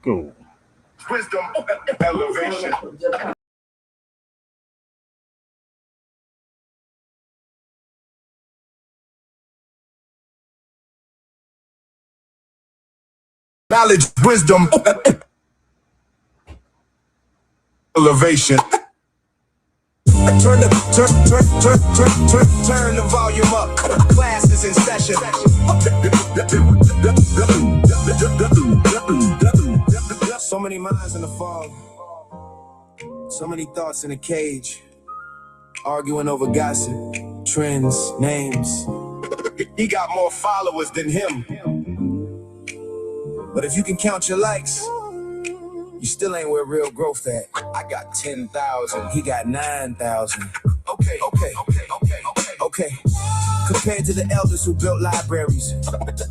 Go. Wisdom, elevation. Knowledge, wisdom, elevation. Turn the volume up. Class is in session. So many minds in the fog. So many thoughts in a cage. Arguing over gossip, trends, names. He got more followers than him. But if you can count your likes, you still ain't where real growth at. I got 10,000, he got 9,000. Okay. Compared to the elders who built libraries,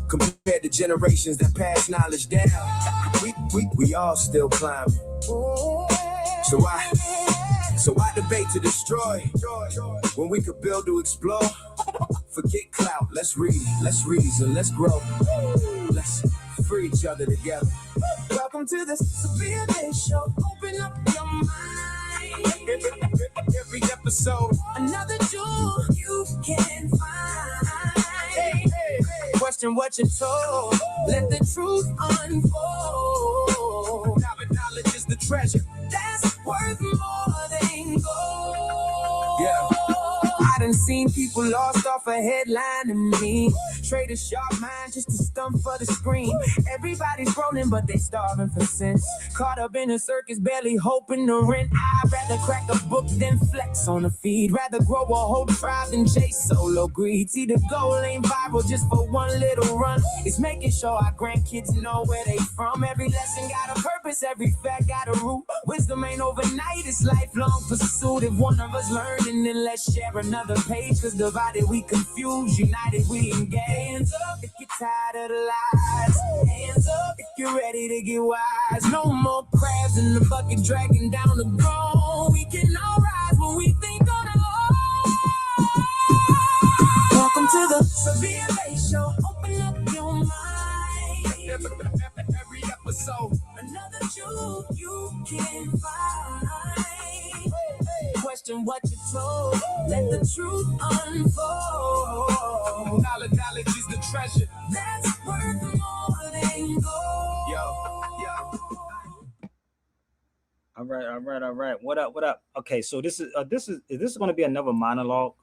compared to generations that passed knowledge down, we all still climbing. So why debate to destroy when we could build to explore? Forget clout, let's reason, let's grow. Let's free each other together. Welcome to the Sabir Bey Show. Open up your mind. Every episode, another jewel you can find. Hey. Question what you're told. Let the truth unfold. Knowledge is the treasure that's worth more than gold. Yeah. I done seen people lost off a headline and me. Trade a sharp mind just to stump for the screen. Everybody's rolling, but they starving for sense. Caught up in a circus, barely hoping to rent. I'd rather crack a book than flex on a feed. Rather grow a whole tribe than chase solo greed. See, the goal ain't viral just for one little run. It's making sure our grandkids know where they from. Every lesson got a purpose, every fact got a root. Wisdom ain't overnight, it's lifelong pursuit. If one of us learned, and then let's share another page. Cause divided we confuse, united we engage. Hands up if you're tired of the lies. Hands up if you're ready to get wise. No more crabs in the bucket dragging down the ground. We can all rise when we think on our own. Welcome to the Sabir Bey Show. Open up your mind. Every episode, another jewel you can find. Question what you're told. Let the truth unfold. Knowledge is the treasure that's worth more than gold. Yo. All right. What up? Okay, so this is going to be another monologue,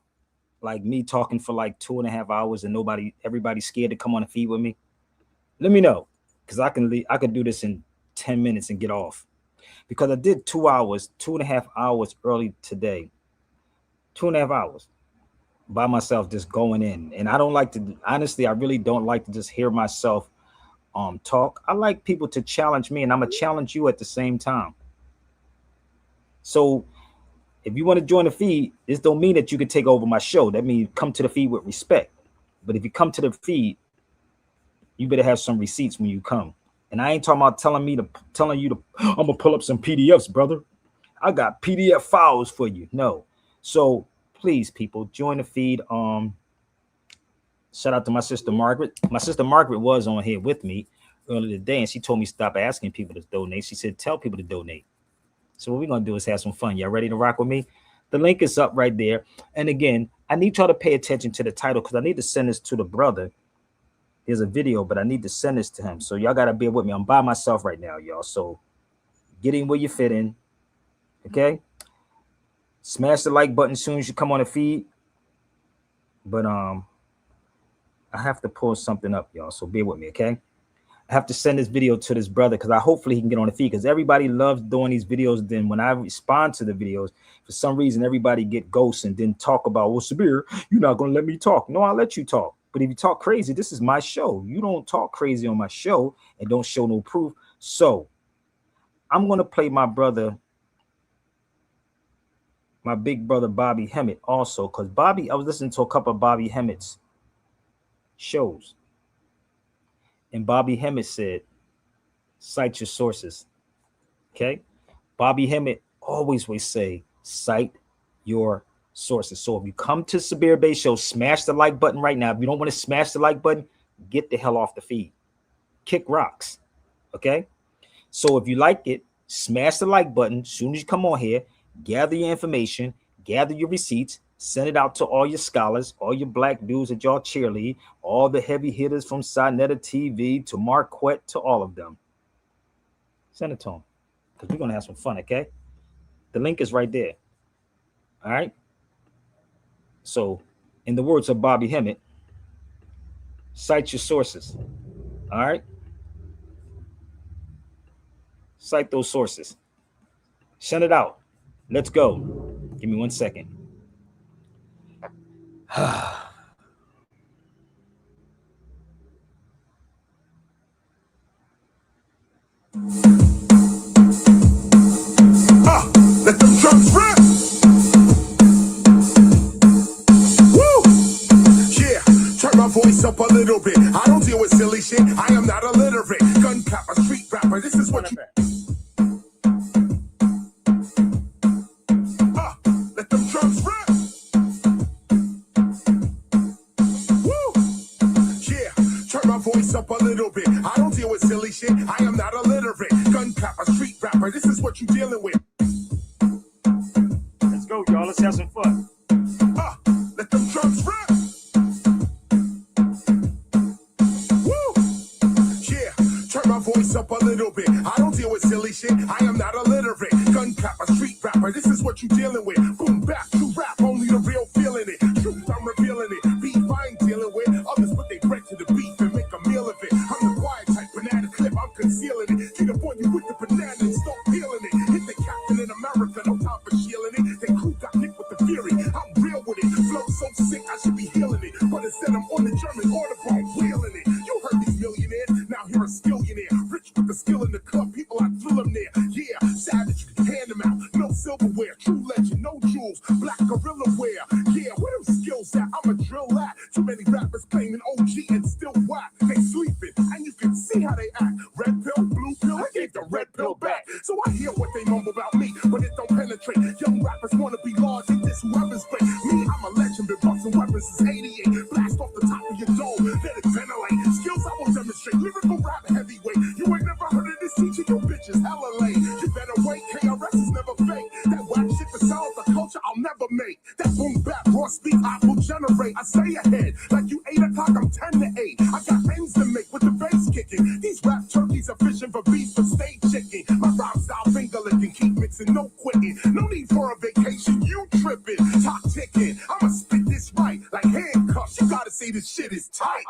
like me talking for like 2.5 hours and everybody's scared to come on the feed with me. Let me know, because I can do this in 10 minutes and get off, because I did 2.5 hours early today. 2.5 hours by myself, just going in. And I don't like to, honestly, I really don't like to just hear myself talk. I like people to challenge me, and I'm gonna challenge you at the same time. So if you want to join the feed, this don't mean that you can take over my show. That means come to the feed with respect. But if you come to the feed, you better have some receipts when you come. And I ain't talking about telling you to I'm gonna pull up some PDFs, brother. I got PDF files for you. No. So please, people, join the feed. Shout out to my sister Margaret. My sister Margaret was on here with me earlier today, and she told me stop asking people to donate. She said tell people to donate. So what we're gonna do is have some fun. Y'all ready to rock with me? The link is up right there. And again, I need y'all to pay attention to the title, because I need to send this to the brother. There's a video, but I need to send this to him. So y'all gotta bear with me. I'm by myself right now, y'all. So get in where you fit in. Okay. Smash the like button as soon as you come on the feed. But I have to pull something up, y'all. So bear with me, okay? I have to send this video to this brother, because hopefully he can get on the feed, because everybody loves doing these videos. Then when I respond to the videos, for some reason everybody get ghosts and then talk about, well, Sabir, you're not gonna let me talk. No, I'll let you talk. But if you talk crazy, this is my show. You don't talk crazy on my show and don't show no proof. So I'm gonna play my brother, my big brother Bobby Hemmett also, because I was listening to a couple of Bobby Hemmett's shows. And Bobby Hemmett said, cite your sources. Okay. Bobby Hemmett always would say, cite your sources. So if you come to Sabir Bey Show, smash the like button right now. If you don't want to smash the like button, get the hell off the feed. Kick rocks. Okay. So if you like it, smash the like button as soon as you come on here, gather your information, gather your receipts, send it out to all your scholars, all your black dudes that y'all cheerlead, all the heavy hitters from Sinetta TV to Marquette to all of them. Send it to them because we're going to have some fun, okay? The link is right there. All right? So, in the words of Bobby Hemmett, cite your sources. All right? Cite those sources. Send it out. Let's go. Give me 1 second. Let them drums rip. Woo! Yeah, turn my voice up a little bit. I don't deal with silly shit. I am not illiterate. Gun clapper, street rapper. This is what you. Let them drums rip. Woo! Yeah, turn my voice up a little bit. I don't deal with silly shit. I am not illiterate. Gun clapper, street rapper. This is what you dealing with. Let's go, y'all. Let's have some fun. Let them drums rip. Woo! Yeah, turn my voice up a little bit. I don't deal with silly shit. I am not illiterate. Gun clapper, street rapper. This is what you dealing with. Boom, bap, to rap. Only the real feeling it. Truth, I'm revealing it. Beef, I ain't dealing with. Others put their bread to the beef and make a meal of it. I'm the quiet type banana clip. I'm concealing it. Get up on you with the banana and start peeling it. Hit the captain in America. No time for shielding it. They crew got hit with the fury. I'm real with it. Flow so sick, I should be healing it. But instead, I'm on the German order phone, wheeling it. You heard these millionaires, now here a skillionaire. Rich with the skill in the club, people, I thrill them there. Yeah, savage, hand them out. No silverware, true legend, no jewels. Black gorilla wear. Yeah, where them skills at? I'm a drill at. Too many rappers claiming OG and still whack. They sleeping, and you can see how they act. Red pill, blue pill, I gave the red pill back. So I hear what they mumble about me, but it don't penetrate. Young rappers wanna be large, and this whoever's great. Me, I'm a legend, been busting weapons since 88. Blast off the top of your dome, let it ventilate. Skills I will demonstrate, lyrical rap heavyweight. You ain't never heard of this teacher, your bitch is hella late. You better wait, KRS is never fake. That whack shit that sounds the culture I'll never make. That boom bap, raw speak I will generate. I stay ahead, like you 8 o'clock, I'm 10 to 8. I got ends to make with the bass kicking. These rap turkeys are fishing for beef for stage chicken. My rhyme style finger licking, keep mixing, no quitting. No need for a vacation, you tripping. Talk ticking, I'ma spit this right like handcuffs. You gotta say this shit is tight.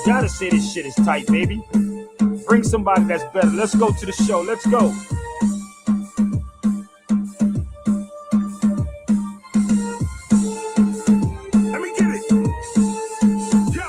Gotta say this shit is tight, baby. Bring somebody that's better. Let's go to the show. Let's go. Let me get it. Yo,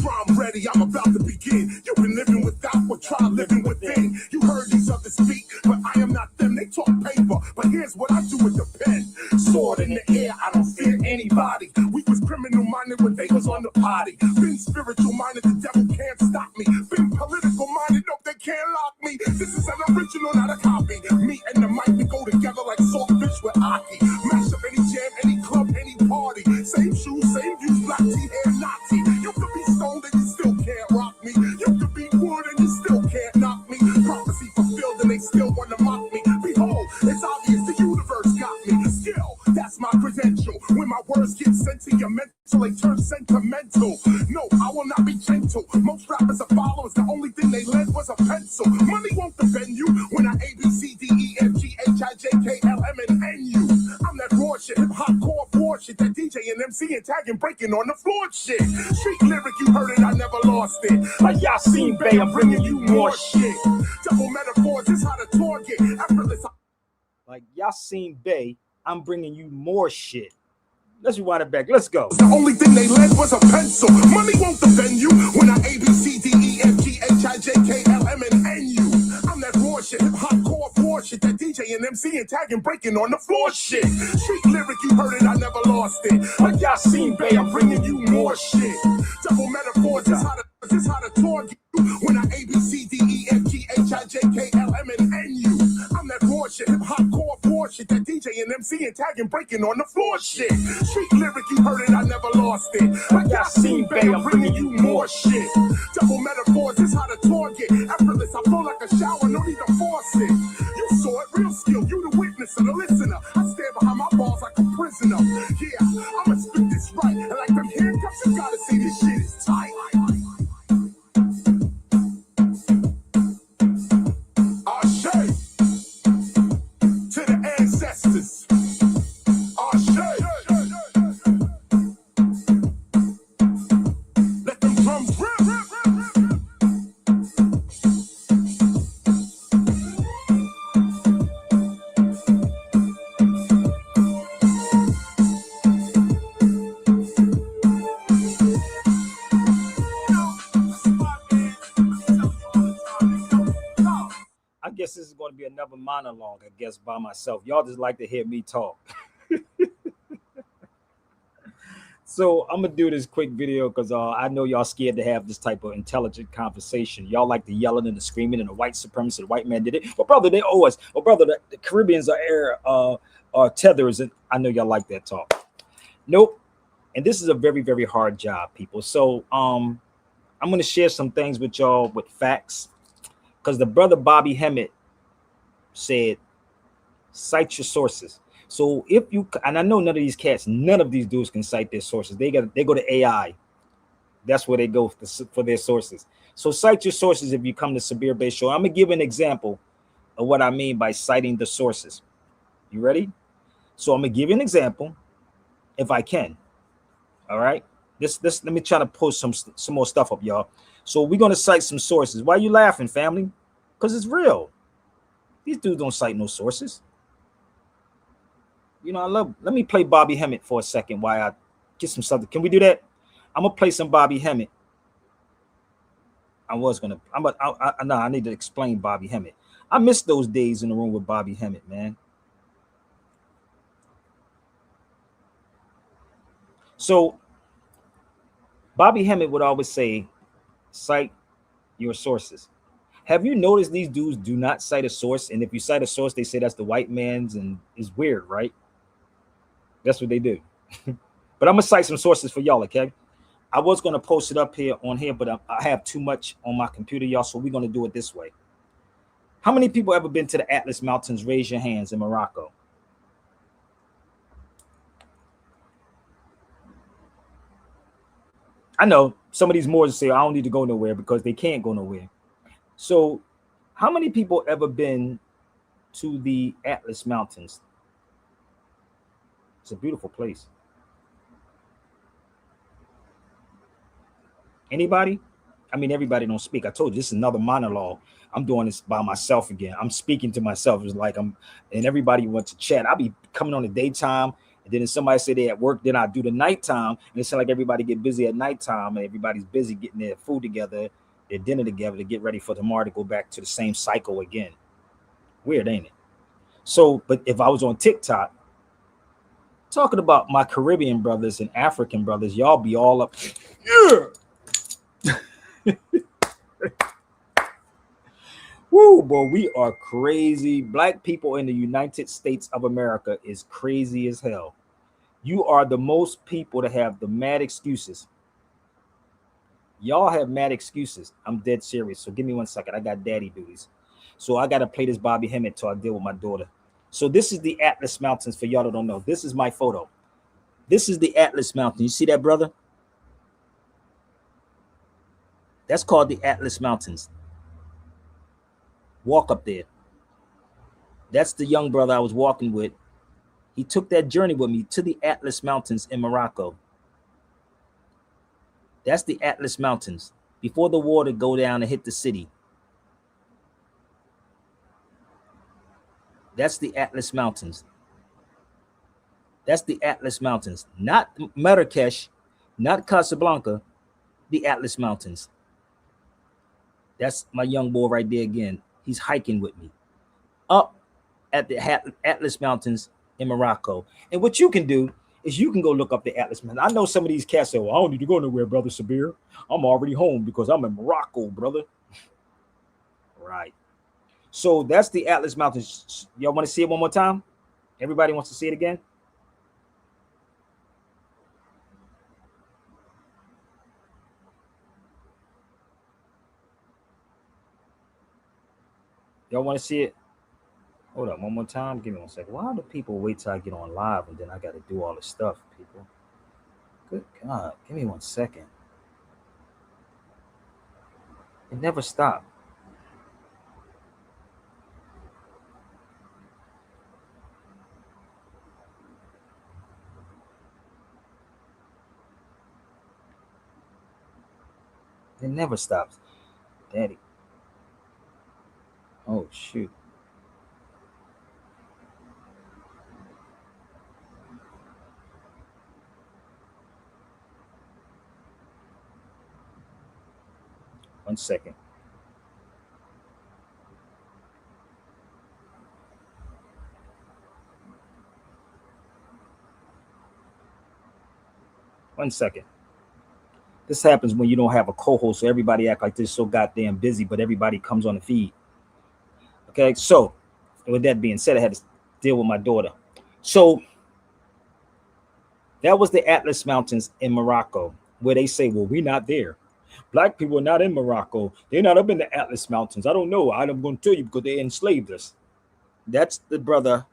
I'm ready. I'm about to begin. You've been living without, well, try living within. You heard these others speak, but I am not them. They talk paper, but here's what I do with the pen. Sword in the air, I don't fear anybody. We was criminal minded when they was on the potty. Been spiritual minded, the devil can't stop me. Been political minded, no, they can't lock me. This is an original, not a copy. Me and the mic, we go together like saltfish with Aki. Mash up any jam, any club, any party. Same shoes, same views, black tea, hair, Nazi. You could be stoned and you still can't rock me. You could be wood and you still can't knock me. Prophecy fulfilled and they still wanna mock me. Behold, it's obvious the universe got me. Skill, that's my credential. When my words get sent to your mental, they turn sentimental. No, I will not be gentle. Most rappers are followers. The only thing they led was a pencil. Money won't defend you when I A, B, C, D, E, F, G, H, I, J, K, L, M, and N, U. I'm that raw shit, hip-hop core war shit, that DJ and MC and tagging, breaking on the floor shit. Street lyric, you heard it, I never lost it. Like Yasin Bey, I'm bringing you more shit. Double metaphors, this how the tour get. Effortless. Like Yasin Bey, I'm bringing you more shit. Let's rewind it back. Let's go. The only thing they led was a pencil. Money won't defend you when I A, B, C, D, E, F, G, H, I, J, K, L, M, and N, U. I'm that raw shit, hip-hop core war shit, that DJ and MC and tagging, breaking on the floor shit. Street lyric, you heard it, I never lost it. Like Yasin Bey, I'm bringing you more shit. Double metaphors, this how the tour get you when I A, B, C, D, E, F, G, H, I, J, K, L, M, and N, U. I'm that raw shit, hip-hop core war shit. That DJ and MC and tagging, breaking on the floor shit. Street lyric, you heard it, I never lost it. Like S.M.E, I'm bringing you more shit. Double metaphors, this how to target. Effortless, I flow like a shower, no need to force it. You saw it, real skill, you the witness and the listener. I stand behind my balls like a prisoner. Yeah, I'ma spit this right. And like them handcuffs, you gotta see this shit is tight. Ashe to the ancestors. Ashe. Let them drums rip. I guess this is going to be another monologue, I guess, by myself. Y'all just like to hear me talk. So I'm going to do this quick video because I know y'all scared to have this type of intelligent conversation. Y'all like the yelling and the screaming and the white supremacy, the white man did it. Well, brother, they owe us. Well, brother, the Caribbeans are tethers. And I know y'all like that talk. Nope. And this is a very, very hard job, people. So I'm going to share some things with y'all with facts. Because the brother Bobby Hemmett said, cite your sources. So if you, and I know none of these cats, none of these dudes can cite their sources. They go to AI. That's where they go for their sources. So cite your sources if you come to Sabir Bey Show. I'm going to give an example of what I mean by citing the sources. You ready? So I'm going to give you an example if I can. All right. Let me try to post some more stuff up, y'all. So we're going to cite some sources. Why are you laughing, family? Because it's real. These dudes don't cite no sources. You know, let me play Bobby Hemmett for a second while I get some stuff. Can we do that? I'm going to play some Bobby Hemmett. I need to explain Bobby Hemmett. I miss those days in the room with Bobby Hemmett, man. So Bobby Hemmett would always say, cite your sources. Have you noticed these dudes do not cite a source? And if you cite a source, they say that's the white man's, and it's weird, right? That's what they do. But I'm going to cite some sources for y'all, okay? I was going to post it up here on here, but I have too much on my computer, y'all, so we're going to do it this way. How many people ever been to the Atlas Mountains? Raise your hands in Morocco. I know some of these Moors say, I don't need to go nowhere because they can't go nowhere. So how many people ever been to the Atlas Mountains? It's a beautiful place. Anybody? I mean, everybody don't speak. I told you, this is another monologue. I'm doing this by myself again. I'm speaking to myself. It's like and everybody wants to chat. I'll be coming on the daytime. And then if somebody say they at work, then I do the nighttime. And it's like everybody get busy at nighttime and everybody's busy getting their food together, their dinner together to get ready for tomorrow to go back to the same cycle again. Weird, ain't it? So, but if I was on TikTok talking about my Caribbean brothers and African brothers, y'all be all up. Yeah. Woo, boy, we are crazy. Black people in the United States of America is crazy as hell. You are the most people to have the mad excuses. Y'all have mad excuses. I'm dead serious. So give me 1 second. I got daddy duties. So I got to play this Bobby Hemmett till I deal with my daughter. So this is the Atlas Mountains for y'all that don't know. This is my photo. This is the Atlas Mountain. You see that, brother? That's called the Atlas Mountains. Walk up there. That's the young brother I was walking with. He took that journey with me to the Atlas Mountains in Morocco. That's the Atlas Mountains before the water go down and hit the city. That's the Atlas Mountains. That's the Atlas Mountains, not Marrakesh, not Casablanca, the Atlas Mountains. That's my young boy right there again. He's hiking with me up at the Atlas Mountains in Morocco. And what you can do is you can go look up the Atlas Mountains. I know some of these cats say, well, I don't need to go nowhere, brother Sabir. I'm already home because I'm in Morocco, brother. Right. So that's the Atlas Mountains. Y'all want to see it one more time? Everybody wants to see it again? Y'all want to see it? Hold up, one more time. Give me 1 second. Why do people wait till I get on live and then I got to do all this stuff, people? Good God. Give me 1 second. It never stopped. It never stops. Daddy. Oh, shoot. One second. One second. This happens when you don't have a co-host, so everybody act like they're so goddamn busy, but everybody comes on the feed. Okay, so with that being said, I had to deal with my daughter. So that was the Atlas Mountains in Morocco, where they say, well, we're not there. Black people are not in Morocco. They're not up in the Atlas Mountains. I don't know. I'm going to tell you because they enslaved us. That's the brother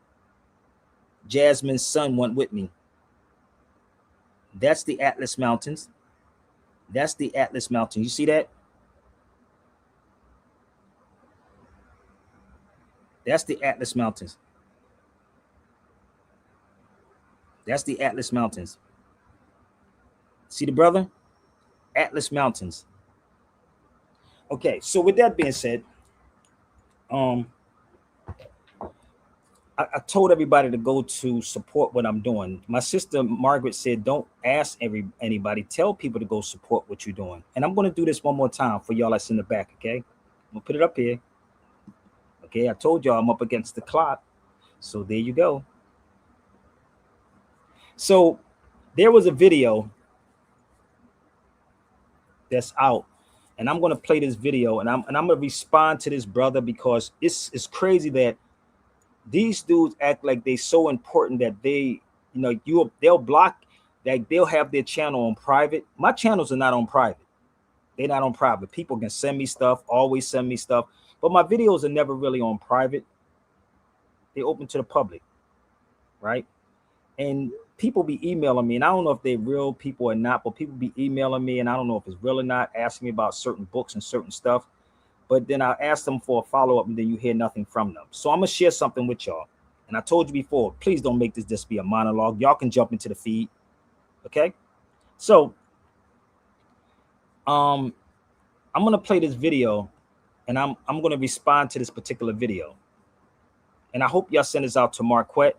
Jasmine's son went with me. That's the Atlas Mountains. That's the Atlas Mountains. You see that? That's the Atlas Mountains. That's the Atlas Mountains. See the brother? Atlas Mountains. Okay, so with that being said, I told everybody to go to support what I'm doing. My sister Margaret said, don't ask anybody, tell people to go support what you're doing. And I'm going to do this one more time for y'all that's in the back, okay? I'm going to put it up here. Okay, I told y'all I'm up against the clock. So there you go. So there was a video that's out, and I'm going to play this video, and I'm going to respond to this brother because it's crazy that these dudes act like they so important that they, they'll block, like they'll have their channel on private. My channels are not on private. They're not on private. People can send me stuff, always send me stuff, but my videos are never really on private. They're open to the public, right? And people be emailing me, and I don't know if they're real people or not, but people be emailing me, and I don't know if it's real or not, asking me about certain books and certain stuff. But then I ask them for a follow-up, and then you hear nothing from them. So I'm gonna share something with y'all. And I told you before, please don't make this just be a monologue. Y'all can jump into the feed. Okay. So I'm gonna play this video, and I'm gonna respond to this particular video. And I hope y'all send this out to Marquette,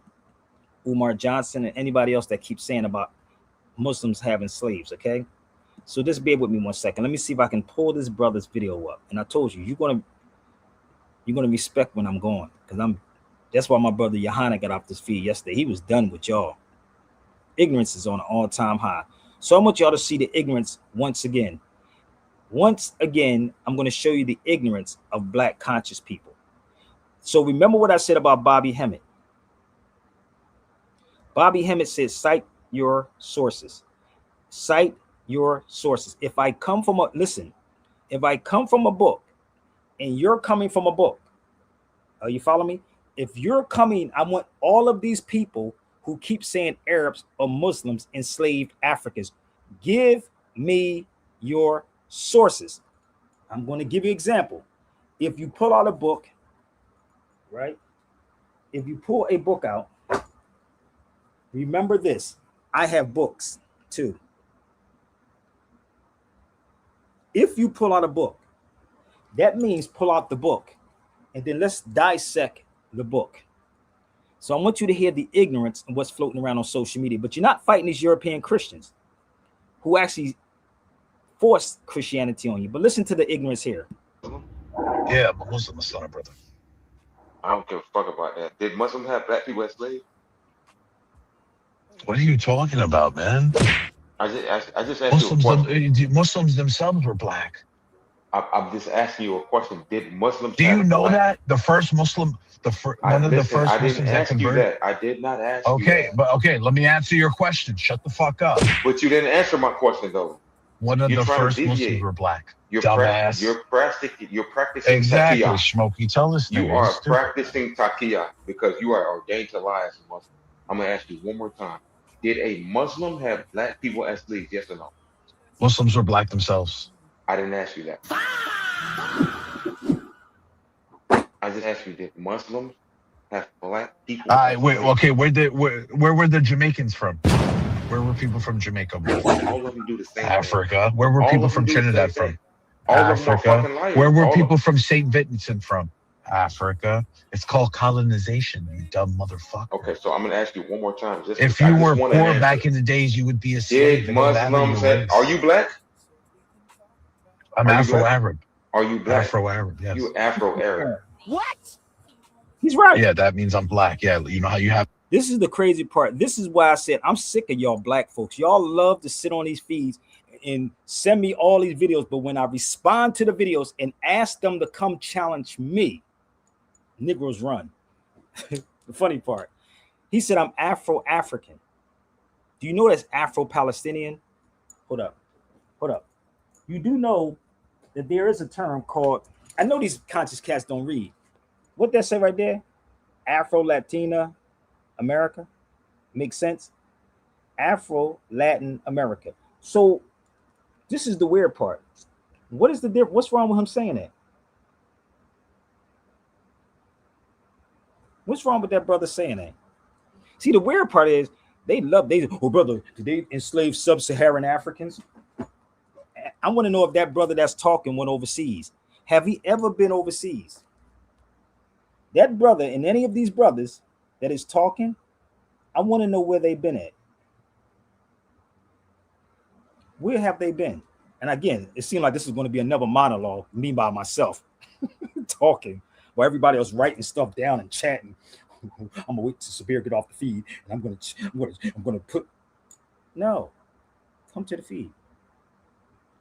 Umar Johnson, and anybody else that keeps saying about Muslims having slaves. Okay. So just bear with me 1 second. Let me see if I can pull this brother's video up. And I told you, you're gonna respect when I'm going, because that's why my brother Johanna got off this feed yesterday. He was done with y'all. Ignorance is on an all-time high. So I want y'all to see the ignorance once again. Once again, I'm going to show you the ignorance of black conscious people. So remember what I said about Bobby Hemmett. Bobby Hemmett said, cite your sources. Cite your sources. If I come from a book and you're coming from a book, are you following me? If you're coming, I want all of these people who keep saying Arabs or Muslims enslaved Africans, give me your sources. I'm going to give you an example. If you pull out a book, right? If you pull a book out, remember this, I have books too. If you pull out a book, that means pull out the book, and then let's dissect the book. So I want you to hear the ignorance and what's floating around on social media. But you're not fighting these European Christians who actually forced Christianity on you. But listen to the ignorance here. Yeah, I'm a Muslim, son, brother. I don't give a fuck about that. Did Muslims have black people as slaves? What are you talking about, man? I just asked you a question. Muslims themselves were black. I'm just asking you a question. Did Muslims Do you have know black? that the first Muslim, one of the Listen, first I didn't Muslims that ask you converted? that. I did not ask you Okay, that. but okay, let me answer your question. Shut the fuck up. But you didn't answer my question though. One of You're the trying to first Muslims deviate. were black. Dumbass. You're practicing Exactly, taqiyya. Smokey. Tell this You nigga he's are stupid. practicing taqiyya because you are ordained to lie as a Muslim. I'm gonna ask you one more time. Did a Muslim have black people as slaves? Yes or no? Muslims were black themselves. I didn't ask you that. I just asked you, did Muslims have black people I as wait. slaves? Okay, where were the Jamaicans from? Where were people from Jamaica born? All of them do the same thing. Africa. Where were All people of them from do the same Trinidad thing. from? All of them are Africa. fucking liars. Where were All of people from St. Vincent from? Africa. It's called colonization, you dumb motherfucker. Okay, so I'm gonna ask you one more time. If I you just were want an poor answer. back in the days, you would be a slave. Did It don't matter your Muslims have, are race. you black? I'm Are you black? Afro-Arab. Are you black? Afro-Arab, yes. You Afro-Arab. What? He's right. Yeah, that means I'm black. Yeah, you know how you have. This is the crazy part. This is why I said I'm sick of y'all black folks. Y'all love to sit on these feeds and send me all these videos, but when I respond to the videos and ask them to come challenge me, Negroes run. The funny part, he said I'm Afro-African. Do you know that's Afro-Palestinian? Hold up. You do know that there is a term called, I know these conscious cats don't read. What that say right there? Afro-Latina America. Makes sense? Afro-Latin America. So this is the weird part. What is the difference? What's wrong with him saying that? What's wrong with that brother saying that? See, the weird part is oh brother, did they enslave sub-Saharan Africans? I want to know if that brother that's talking went overseas. Have he ever been overseas? That brother and any of these brothers that is talking, I want to know where they've been at. Where have they been? And again, it seemed like this is going to be another monologue, me by myself, talking, while everybody else writing stuff down and chatting. I'm gonna wait till Sabir get off the feed, and I'm gonna put. No, come to the feed.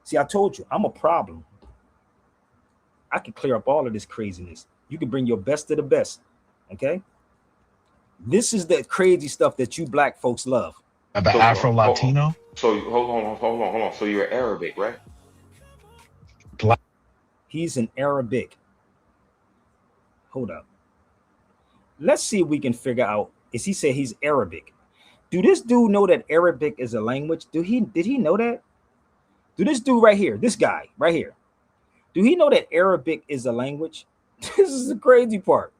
See, I told you, I'm a problem. I can clear up all of this craziness. You can bring your best of the best. Okay. This is the crazy stuff that you black folks love. About So Afro-Latino. hold on. So you're Arabic, right? Black. He's an Arabic. Hold up. Let's see if we can figure out. Is he say he's Arabic? Do this dude know that Arabic is a language? Did he know that? Do this dude right here, this guy right here, do he know that Arabic is a language? This is the crazy part.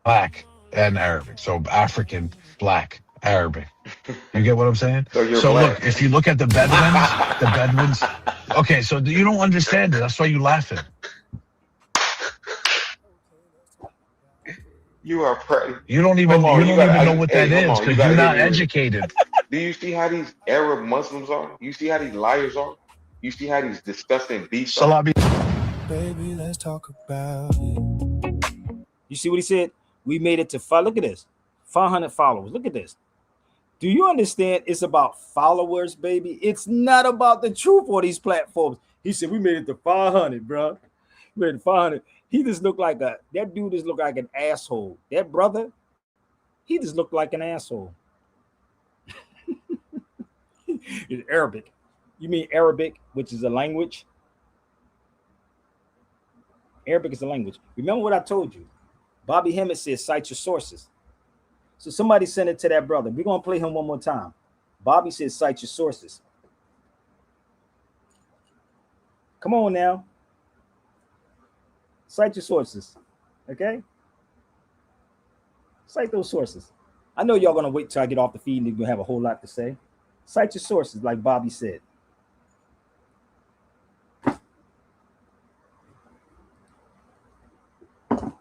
Black and Arabic. So African, black, Arabic. You get what I'm saying? So black. Look, if you look at the Bedouins. Okay, so you don't understand it. That's why you laughing. You are You don't even know what that is because you're not educated. Do you see how these Arab Muslims are? You see how these liars are? You see how these disgusting beasts are? Baby, let's talk about it. You see what he said? We made it to 5. Look at this. 500 followers. Look at this. Do you understand? It's about followers, baby. It's not about the truth on these platforms. He said, we made it to 500, bro. We made it to 500. He just looked like that dude just looked like an asshole. That brother, he just looked like an asshole. It's Arabic. You mean Arabic, which is a language? Arabic is a language. Remember what I told you. Bobby Hemmett says, cite your sources. So somebody sent it to that brother. We're going to play him one more time. Bobby says, cite your sources. Come on now. Cite your sources. Okay? Cite those sources. I know y'all going to wait till I get off the feed and you're going to have a whole lot to say. Cite your sources, like Bobby said.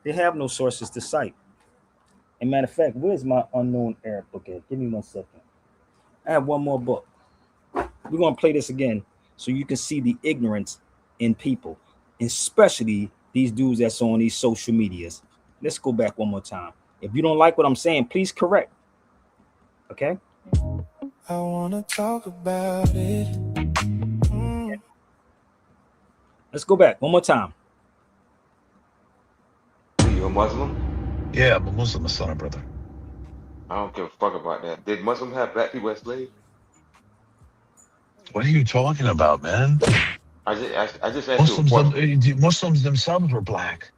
They have no sources to cite. And matter of fact, where's my unknown Arab book at? Give me 1 second. I have one more book. We're going to play this again so you can see the ignorance in people, especially these dudes that's on these social medias. Let's go back one more time. If you don't like what I'm saying, please correct. Okay? I want to talk about it. Let's go back one more time. Are you a Muslim? Yeah, I'm a Muslim, son, brother. I don't give a fuck about that. Did Muslims have black people as slaves? What are you talking about, man? I just asked you a question. Muslims themselves were black.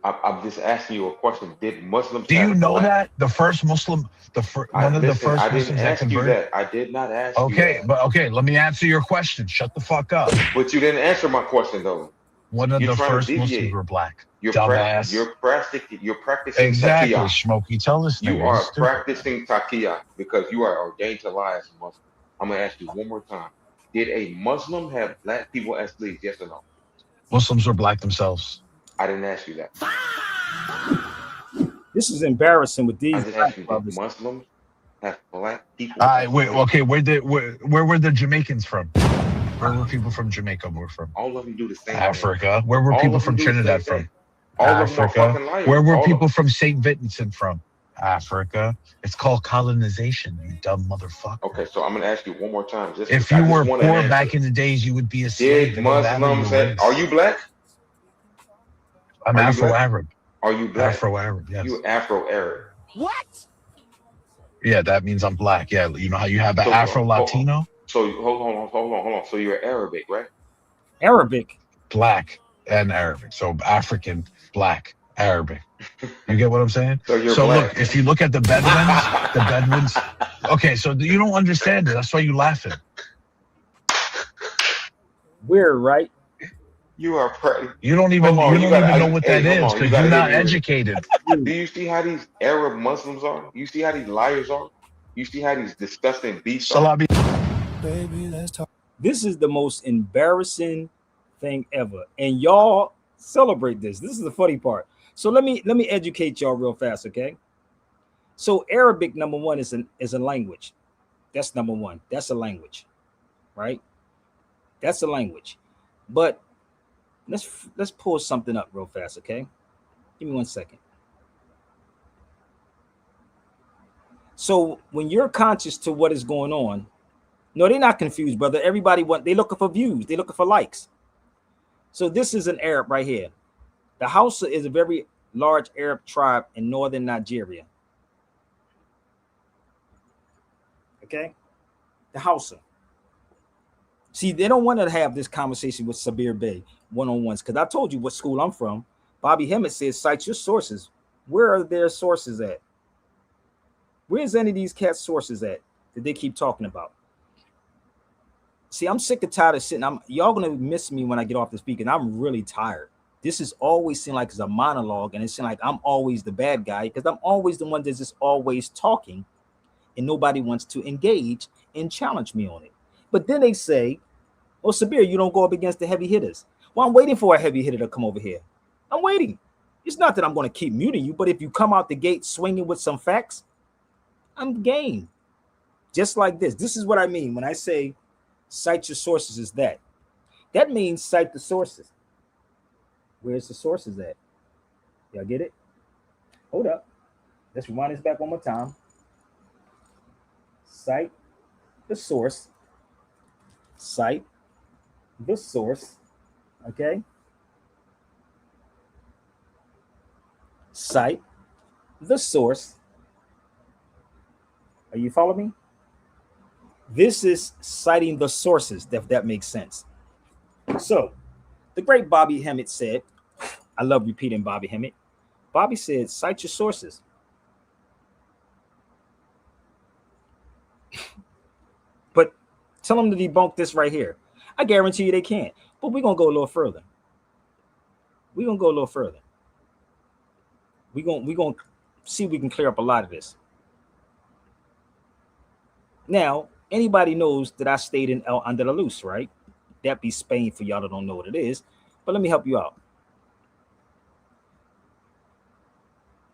I'm just asking you a question. Did Muslims Do you have know black? that the first Muslim, I one of the listen. I first didn't Muslims that ask you converted? that. I did not ask you Okay, that. but okay, let me answer your question. Shut the fuck up. But you didn't answer my question though. One of You're the trying to first Muslims deviate. were black. You're pra- Dumbass. you're practicing you're practicing Exactly, taqiyya. Smokey. Tell this You nigga he's are stupid, man. practicing taqiyya because you are ordained to lie as a Muslim. I'm gonna ask you one more time. Did a Muslim have black people as slaves? Yes or no? Muslims were black themselves. I didn't ask you that. This is embarrassing with I these just black asked you, did brothers. Muslims have black people as Wait, slaves? okay, where were the Jamaicans from? Where were people from Jamaica were from? All of them do the same thing. Africa. Where were All people of them from do the same Trinidad thing. from? All of them are Africa. fucking liars. Where were All of people from St. Vincent from? Africa. It's called colonization, you dumb Okay, motherfucker. so I'm gonna ask you one more time. If I you just were want an poor answer. back in the days, you would be a slave. Did It don't matter your Muslims have? Are race. you black? I'm Are you black? Afro-Arab. Are you black? Afro-Arab, yes. You Afro-Arab. Yeah, that means I'm black. Yeah, you know how you have the So Afro-Latino? hold on. So you're Arabic, right? Arabic. Black and Arabic. So African, black, Arabic. You get what I'm saying? So you're So black. look, if you look at the Bedouins. Okay, so you don't understand it. That's why you laughing. Weird, right? You are You don't hold even on. you You don't even know gotta. what Hey, that hold is on. You because you're gotta hear not me. educated. Do you see how these Arab Muslims are? You see how these liars are? You see how these disgusting beasts are? Salabi. Baby, let's talk. This is the most embarrassing thing ever, and y'all celebrate this. This is the funny part. So let me educate y'all real fast, okay? So Arabic, number one, is a language. That's number one. That's a language, right? That's a language. But let's pull something up real fast, okay? Give me 1 second. So when you're conscious to what is going on, no, they're not confused, brother. Everybody they looking for views, they looking for likes. So this is an Arab right here. The Hausa is a very large Arab tribe in northern Nigeria. Okay, the Hausa. See, they don't want to have this conversation with Sabir Bey one-on-ones because I told you what school I'm from. Bobby Hemmett says, cite your sources. Where are their sources at? Where's any of these cats' sources at that they keep talking about? See, I'm sick and tired of sitting. Y'all gonna miss me when I get off the speaker. And I'm really tired. This is always seem like it's a monologue, and it seems like I'm always the bad guy because I'm always the one that's just always talking, and nobody wants to engage and challenge me on it. But then they say, "Oh, Sabir, you don't go up against the heavy hitters." Well, I'm waiting for a heavy hitter to come over here. I'm waiting. It's not that I'm going to keep muting you, but if you come out the gate swinging with some facts, I'm game. Just like this. This is what I mean when I say cite your sources. Is that means cite the sources. Where's the sources at? Y'all get it? Hold up. Let's rewind this back one more time. Cite the source. Cite the source. Okay. Cite the source. Are you following me? This is citing the sources, if that makes sense. So, the great Bobby Hemmett said, I love repeating Bobby Hemmett. Bobby said, cite your sources. But tell them to debunk this right here. I guarantee you they can't. But we're going to go a little further. We're going to go a little further. We're going to see if we can clear up a lot of this. Now, anybody knows that I stayed in El Andalus, right? That be Spain for y'all that don't know what it is. But let me help you out.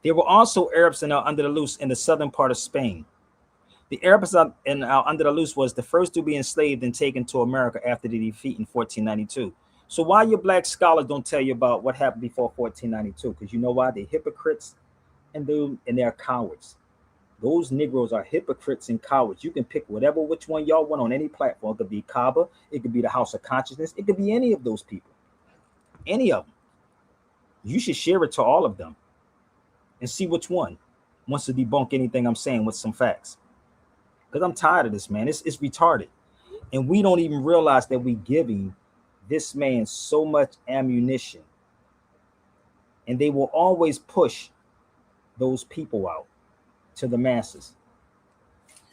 There were also Arabs in Al Andalus in the southern part of Spain. The Arabs in Al Andalus was the first to be enslaved and taken to America after the defeat in 1492. So why your black scholars don't tell you about what happened before 1492? Because you know why? They're hypocrites and they're cowards. Those Negroes are hypocrites and cowards. You can pick which one y'all want on any platform. It could be Kaaba, it could be the House of Consciousness, it could be any of those people. any of them. You should share it to all of them and see which one wants to debunk anything I'm saying with some facts. Because I'm tired of this, man. It's retarded. And we don't even realize that we're giving this man so much ammunition. And they will always push those people out to the masses.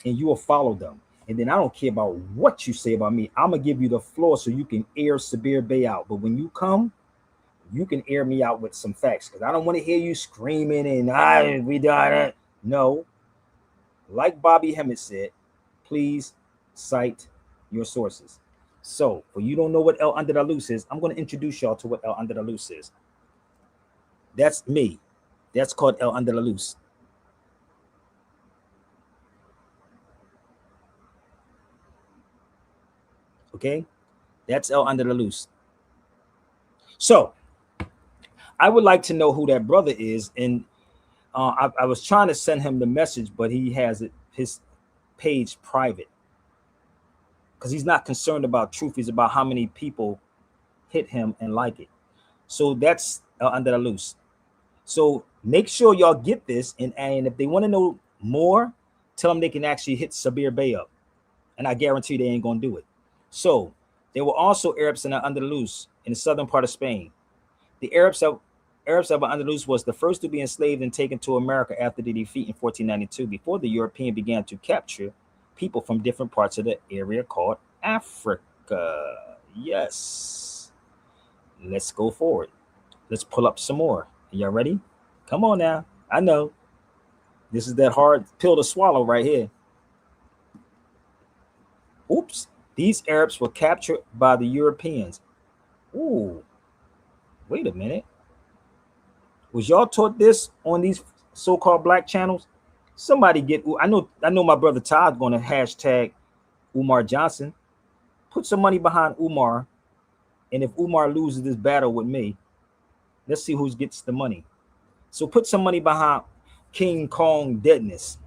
And you will follow them. And then I don't care about what you say about me. I'm going to give you the floor so you can air Sabir Bey out. But when you come, you can air me out with some facts. Because I don't want to hear you screaming and we done it. No. Like Bobby Hemmett said, please cite your sources. So, for you don't know what El Andalus is, I'm going to introduce y'all to what El Andalus is. That's me. That's called El Andalus. Okay? That's El Andalus. So, I would like to know who that brother is. And I was trying to send him the message, but he has his page private. Because he's not concerned about truth. He's about how many people hit him and like it. So that's El Andalus. So make sure y'all get this. And if they want to know more, tell them they can actually hit Sabir Bey up. And I guarantee they ain't going to do it. So there were also Arabs in Andalus in the southern part of Spain. The Arabs of Andalus was the first to be enslaved and taken to America after the defeat in 1492, before the European began to capture people from different parts of the area called Africa. Yes. Let's go forward. Let's pull up some more. Y'all ready? Come on now. I know. This is that hard pill to swallow right here. Oops. These Arabs were captured by the Europeans. Ooh. Wait a minute. Was y'all taught this on these so-called black channels? Somebody get. I know my brother Todd's going to hashtag Umar Johnson. Put some money behind Umar. And if Umar loses this battle with me, let's see who gets the money. So put some money behind King Kong deadness.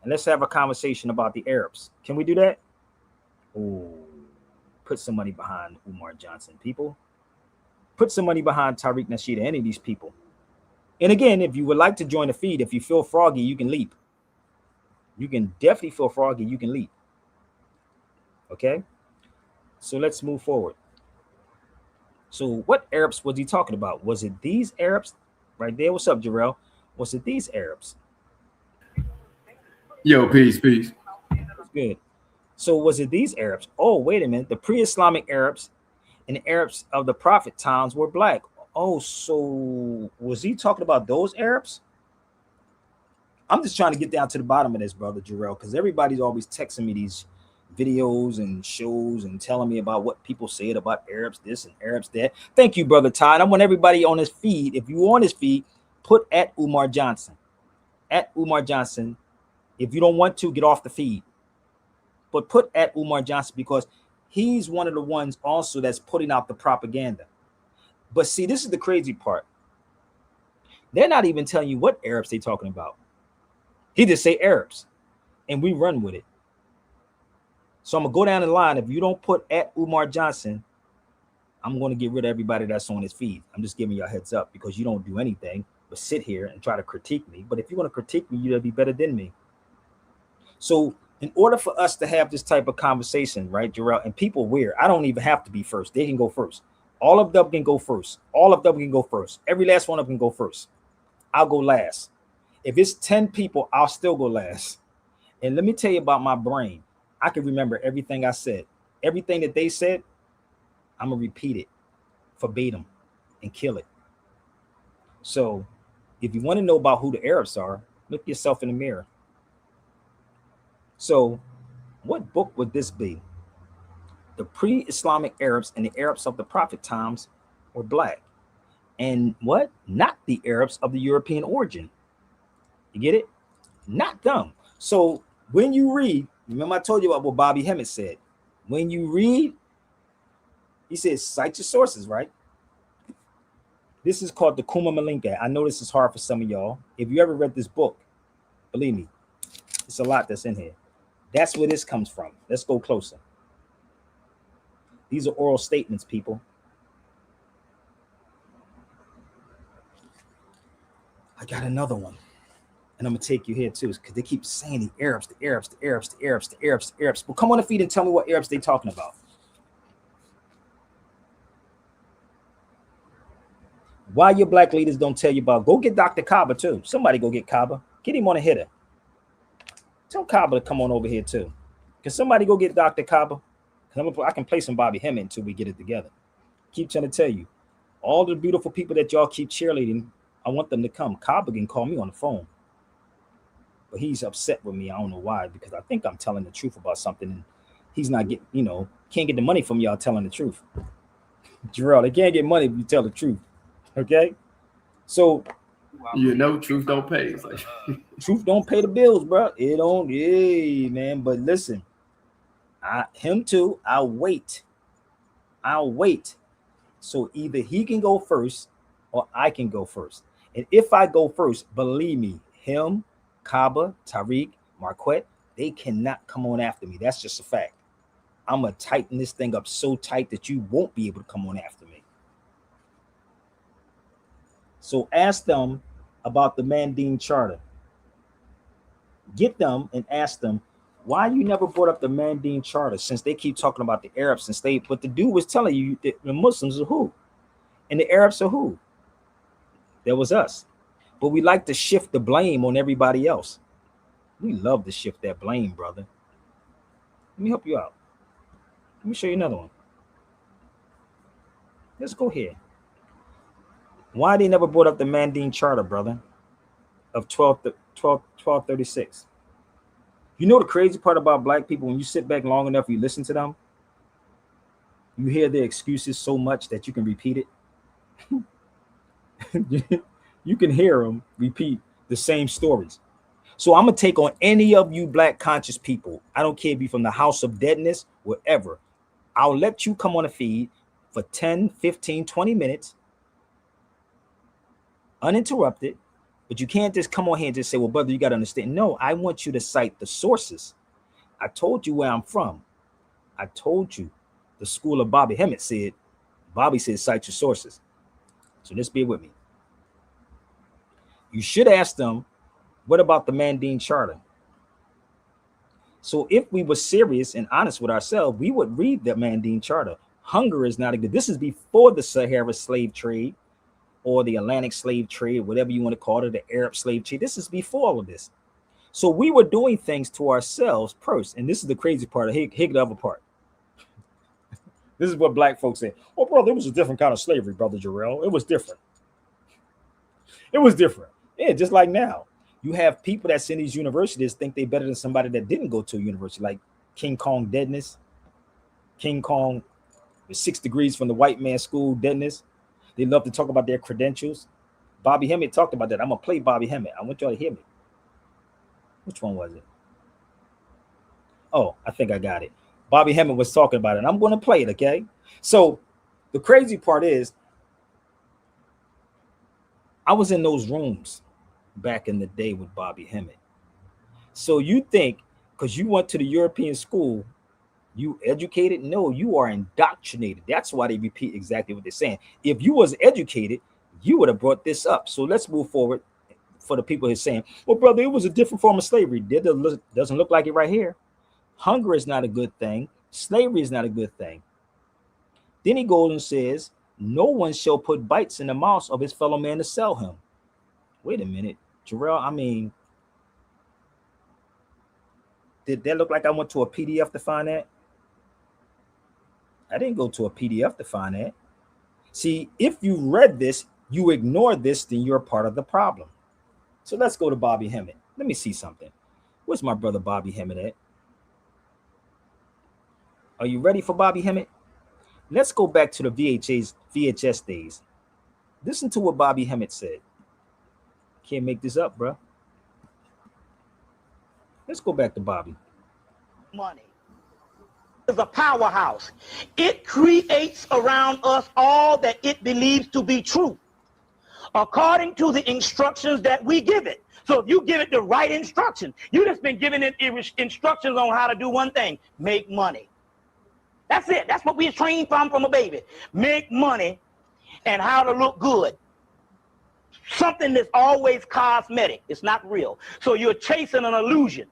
And let's have a conversation about the Arabs. Can we do that? Oh, put some money behind Umar Johnson, people. Put some money behind Tariq Nasheed, any of these people. And again, if you would like to join the feed, if you feel froggy, you can leap. You can definitely feel froggy, you can leap. Okay? So let's move forward. So what Arabs was he talking about? Was it these Arabs right there? What's up, Jarrell? Was it these Arabs? Yo, peace, peace. It's good. So was it these Arabs? Oh, wait a minute. The pre-Islamic Arabs and the Arabs of the Prophet times were black. Oh, so was he talking about those Arabs? I'm just trying to get down to the bottom of this, brother Jarrell, because everybody's always texting me these videos and shows and telling me about what people said about Arabs this and Arabs that. Thank you, brother Todd. I want everybody on this feed. If you on this feed, put at Umar Johnson. At Umar Johnson. If you don't want to, get off the feed. But put at Umar Johnson, because he's one of the ones also that's putting out the propaganda. But see, this is the crazy part. They're not even telling you what Arabs they're talking about. He just say Arabs, and we run with it. So I'm going to go down the line. If you don't put at Umar Johnson, I'm going to get rid of everybody that's on his feed. I'm just giving you a heads up, because you don't do anything but sit here and try to critique me. But if you want to critique me, you'll be better than me. So in order for us to have this type of conversation, right, Jarrell, and people weird, I don't even have to be first. They can go first. All of them can go first. All of them can go first. Every last one of them can go first. I'll go last. If it's 10 people, I'll still go last. And let me tell you about my brain. I can remember everything I said. Everything that they said, I'm going to repeat it verbatim and kill it. So if you want to know about who the Arabs are, look yourself in the mirror. So what book would this be? The pre-Islamic Arabs and the Arabs of the Prophet times were black. And what? Not the Arabs of the European origin. You get it? Not them. So when you read, remember I told you about what Bobby Hemmett said. When you read, he says, cite your sources, right? This is called the Kuma Malinka. I know this is hard for some of y'all. If you ever read this book, believe me, it's a lot that's in here. That's where this comes from. Let's go closer. These are oral statements, people. I got another one. And I'm gonna take you here too, because they keep saying the Arabs, the Arabs, the Arabs, the Arabs, the Arabs, the Arabs. Well, come on the feed and tell me what Arabs they talking about. Why your black leaders don't tell you about? Go get Dr. Kaba too. Somebody go get Kaba. Get him on a hitter. Tell Kaba to come on over here too. Can somebody go get Dr. Kaba? I can play some Bobby Hemmett until we get it together. Keep trying to tell you, all the beautiful people that y'all keep cheerleading, I want them to come. Kaba can call me on the phone, but he's upset with me. I don't know why, because I think I'm telling the truth about something, and he's not getting, can't get the money from y'all telling the truth. Jarrell, they can't get money if you tell the truth. Okay, so truth don't pay. Like truth don't pay the bills, bro. It don't, yeah, man. But listen, him too. I'll wait. So either he can go first or I can go first. And if I go first, believe me, him, Kaba, Tariq, Marquette, they cannot come on after me. That's just a fact. I'm going to tighten this thing up so tight that you won't be able to come on after me. So ask them about the Mandine Charter. Get them and ask them, why you never brought up the Mandine Charter, since they keep talking about the Arabs and state, but the dude was telling you that the Muslims are who? And the Arabs are who? That was us. But we like to shift the blame on everybody else. We love to shift that blame, brother. Let me help you out. Let me show you another one. Let's go here. Why they never brought up the Mandine Charter, brother, of 1236? You know the crazy part about black people, when you sit back long enough, you listen to them, you hear their excuses so much that you can repeat it. You can hear them repeat the same stories. So I'm going to take on any of you black conscious people. I don't care if you're from the House of Deadness, wherever. I'll let you come on a feed for 10, 15, 20 minutes, uninterrupted. But you can't just come on here and just say, well, brother, you got to understand. No, I want you to cite the sources. I told you where I'm from. I told you the school of Bobby Hemmett said, Bobby said, cite your sources. So just bear with me. You should ask them, what about the Mandine Charter? So if we were serious and honest with ourselves, we would read the Mandine Charter. Hunger is not a good. This is before the Sahara slave trade or the Atlantic slave trade, whatever you want to call it, the Arab slave trade. This is before all of this. So we were doing things to ourselves first. And this is the crazy part. Hig the other part. This is what black folks say. Oh, brother, it was a different kind of slavery, brother Jarrell. It was different. It was different. Yeah, just like now. You have people that's in these universities think they're better than somebody that didn't go to a university, like King Kong Deadness. King Kong with 6 degrees from the white man school, Deadness. They love to talk about their credentials. Bobby Hemmett talked about that. I'm going to play Bobby Hemmett. I want y'all to hear me. Which one was it? Oh, I think I got it. Bobby Hemmett was talking about it. And I'm going to play it, okay? So the crazy part is, I was in those rooms back in the day with Bobby Hemmett. So you think, because you went to the European school, you educated? No, you are indoctrinated. That's why they repeat exactly what they're saying. If you was educated, you would have brought this up. So let's move forward for the people who are saying, well, brother, it was a different form of slavery. Doesn't look like it right here. Hunger is not a good thing. Slavery is not a good thing. Then he goes and says, no one shall put bites in the mouth of his fellow man to sell him. Wait a minute, Jarrell, I mean, did that look like I went to a PDF to find that? I didn't go to a PDF to find that. See, if you read this, you ignore this, then you're part of the problem. So let's go to Bobby Hemmett. Let me see something. Where's my brother Bobby Hemmett at? Are you ready for Bobby Hemmett? Let's go back to the VHS days. Listen to what Bobby Hemmett said. Can't make this up, bro. Let's go back to Bobby. Money is a powerhouse. It creates around us all that it believes to be true, according to the instructions that we give it. So if you give it the right instruction, you just been giving it instructions on how to do one thing: make money. That's it. That's what we're trained from a baby. Make money and how to look good. something that's always cosmetic. It's not real. So you're chasing an illusion.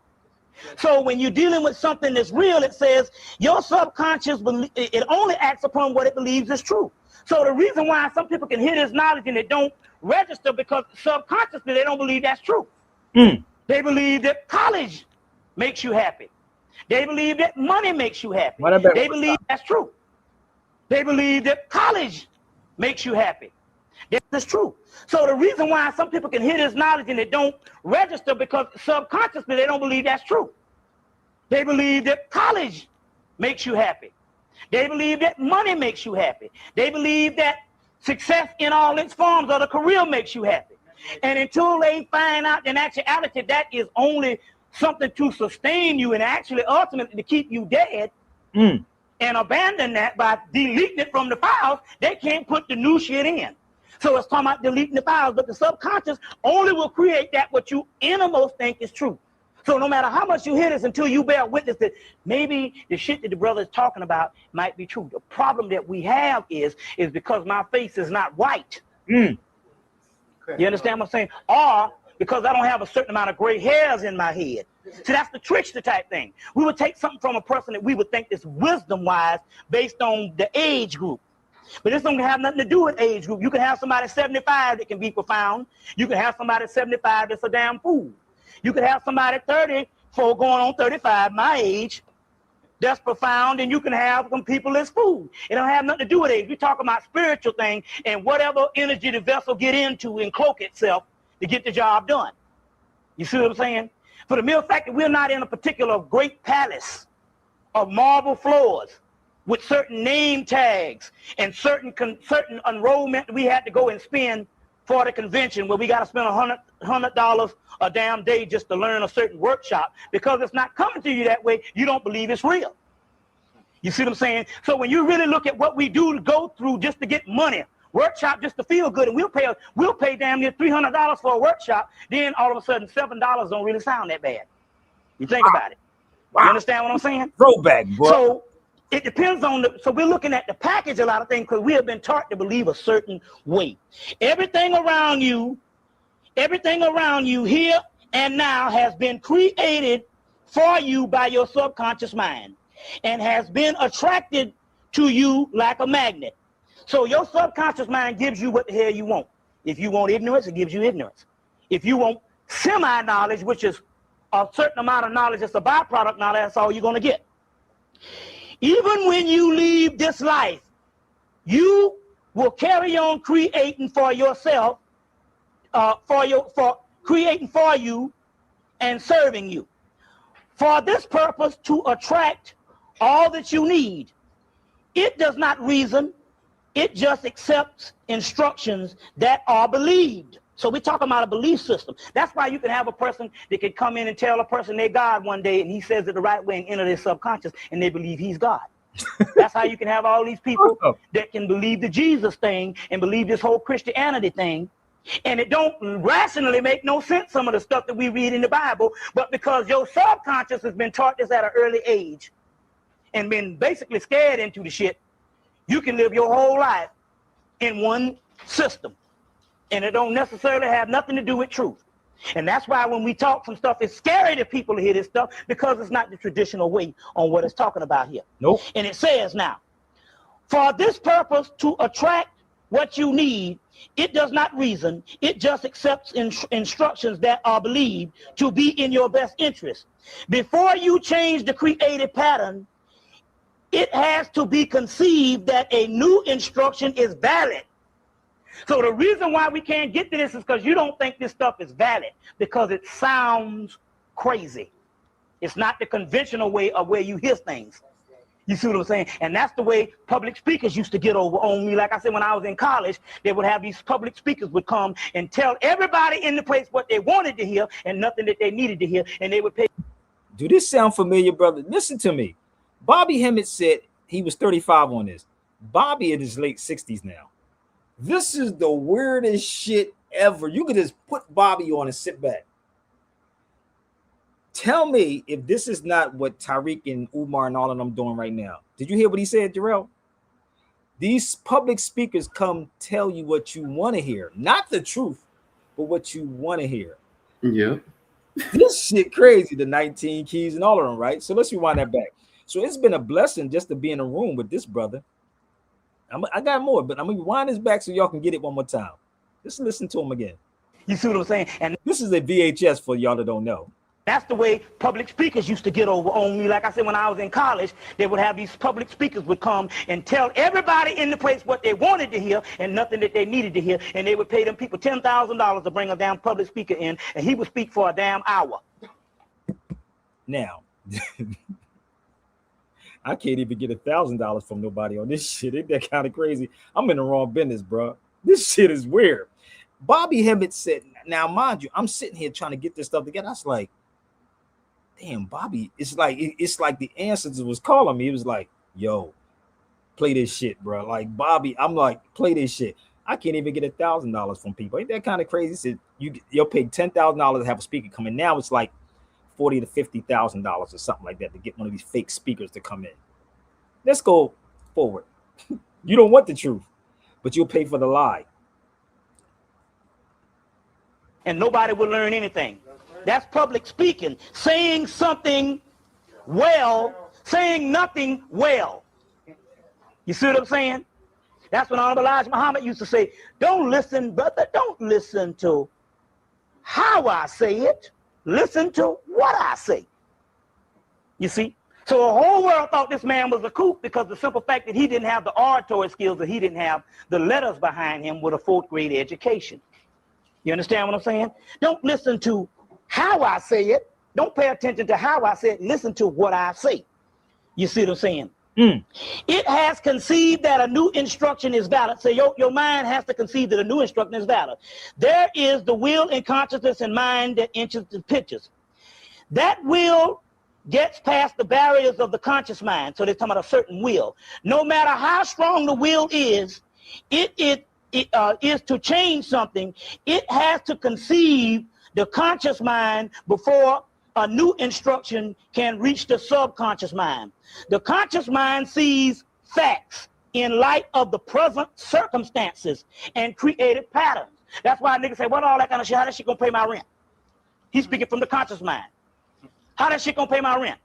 So when you're dealing with something that's real, it says your subconscious, it only acts upon what it believes is true. So the reason why some people can hear this knowledge and it don't register, because subconsciously they don't believe that's true. They believe that college makes you happy. They believe that money makes you happy. They believe that's true. They believe that college makes you happy. That's true. So the reason why some people can hear this knowledge and it don't register, because subconsciously they don't believe that's true. They believe that college makes you happy. They believe that money makes you happy. They believe that success in all its forms of the career makes you happy. And until they find out in actuality that is only something to sustain you and actually ultimately to keep you dead, and abandon that by deleting it from the files, they can't put the new shit in. So it's talking about deleting the files, but the subconscious only will create that what you innermost think is true. So no matter how much you hear this, until you bear witness that maybe the shit that the brother is talking about might be true. The problem that we have is because my face is not white. You understand what I'm saying? Or because I don't have a certain amount of gray hairs in my head. So that's the trickster type thing. We would take something from a person that we would think is wisdom-wise based on the age group. But this don't have nothing to do with age group. You can have somebody 75 that can be profound. You can have somebody 75 that's a damn fool. You could have somebody 34 going on 35, my age, that's profound, and you can have some people that's fool. It don't have nothing to do with age. We're talking about spiritual thing and whatever energy the vessel get into and cloak itself to get the job done. You see what I'm saying? For the mere fact that we're not in a particular great palace of marble floors with certain name tags and certain enrollment we had to go and spend for the convention, where we got to spend $100 a damn day just to learn a certain workshop, because it's not coming to you that way, you don't believe it's real. You see what I'm saying? So when you really look at what we do to go through just to get money, workshop just to feel good, and we'll pay damn near $300 for a workshop, then all of a sudden $7 don't really sound that bad. You think about it. You understand what I'm saying? Throwback, bro. So it depends on so we're looking at the package a lot of things, because we have been taught to believe a certain way. Everything around you here and now has been created for you by your subconscious mind and has been attracted to you like a magnet. So your subconscious mind gives you what the hell you want. If you want ignorance, it gives you ignorance. If you want semi-knowledge, which is a certain amount of knowledge, it's a byproduct knowledge, that's all you're going to get. Even when you leave this life, you will carry on creating for yourself, for creating for you and serving you. For this purpose, to attract all that you need. It does not reason, it just accepts instructions that are believed. So we're talking about a belief system. That's why you can have a person that can come in and tell a person they're God one day, and he says it the right way and enter their subconscious, and they believe he's God. That's how you can have all these people that can believe the Jesus thing and believe this whole Christianity thing. And it don't rationally make no sense, some of the stuff that we read in the Bible, but because your subconscious has been taught this at an early age and been basically scared into the shit, you can live your whole life in one system. And it don't necessarily have nothing to do with truth. And that's why when we talk some stuff, it's scary to people to hear this stuff, because it's not the traditional way on what it's talking about here. Nope. And it says now, for this purpose, to attract what you need, it does not reason, it just accepts instructions that are believed to be in your best interest. Before you change the created pattern, it has to be conceived that a new instruction is valid. So the reason why we can't get to this is because you don't think this stuff is valid, because it sounds crazy. It's not the conventional way of where you hear things. You see what I'm saying? And that's the way public speakers used to get over on me. Like I said, when I was in college, they would have these public speakers would come and tell everybody in the place what they wanted to hear and nothing that they needed to hear, and they would pay. Do this sound familiar, brother? Listen to me. Bobby Hemmett said he was 35 on this. Bobby in his late 60s now. This is the weirdest shit ever. You could just put Bobby on and sit back. Tell me if this is not what Tariq and Umar and all of them doing right now. Did you hear what he said, Jarrell? These public speakers come tell you what you want to hear, not the truth. but what you want to hear. Yeah. This shit crazy, the 19 keys and all of them, right? So let's rewind that back. So it's been a blessing just to be in a room with this brother. I got more, but I'm gonna rewind this back so y'all can get it one more time. Just listen to him again. You see what I'm saying? And This is a VHS for y'all that don't know. that's the way public speakers used to get over on me. Like I said, when I was in college, they would have these public speakers would come and tell everybody in the place what they wanted to hear and nothing that they needed to hear. And they would pay them people $10,000 to bring a damn public speaker in, and he would speak for a damn hour. Now, I can't even get $1,000 from nobody on this shit. Ain't that kind of crazy? I'm in the wrong business, bro. This shit is weird. Bobby Hemmett said, now, mind you, I'm sitting here trying to get this stuff together. I was like, damn, Bobby, it's like the ancestors was calling me. It was like, yo, play this shit, bro. Like, Bobby, I'm like, play this shit. I can't even get $1,000 from people. Ain't that kind of crazy? Said you'll pay $10,000 to have a speaker come in. Now it's like $40,000 to $50,000 or something like that to get one of these fake speakers to come in. Let's go forward. You don't want the truth, but you'll pay for the lie. And nobody will learn anything. That's public speaking, saying something well, saying nothing well. You see what I'm saying? That's when Honorable Elijah Muhammad used to say, don't listen, brother, don't listen to how I say it. Listen to what I say. You see? So the whole world thought this man was a kook because the simple fact that he didn't have the oratory skills, that he didn't have the letters behind him with a 4th grade education. You understand what I'm saying? Don't listen to how I say it. Don't pay attention to how I say it. Listen to what I say. You see what I'm saying? It has conceived that a new instruction is valid. So your mind has to conceive that a new instruction is valid. There is the will and consciousness and mind that inches the pictures. That will gets past the barriers of the conscious mind. So they're talking about a certain will. No matter how strong the will is, it is to change something. It has to conceive the conscious mind before a new instruction can reach the subconscious mind. The conscious mind sees facts in light of the present circumstances and created patterns. That's why niggas say, what all that kind of shit? How that shit gonna pay my rent? He's speaking from the conscious mind. How that shit gonna pay my rent?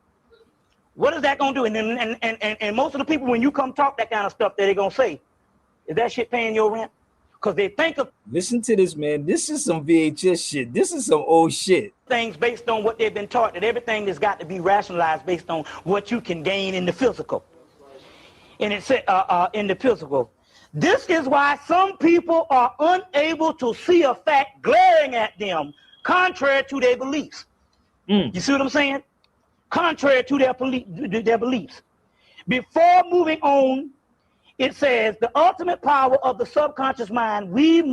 What is that gonna do? And most of the people, when you come talk that kind of stuff, they're gonna say, is that shit paying your rent? Because they think of Listen to this, man. This is some VHS shit. This is some old shit. things based on what they've been taught, that everything has got to be rationalized based on what you can gain in the physical. And it said in the physical. This is why some people are unable to see a fact glaring at them, contrary to their beliefs. You see what I'm saying? Contrary to their beliefs. Before moving on, it says the ultimate power of the subconscious mind, we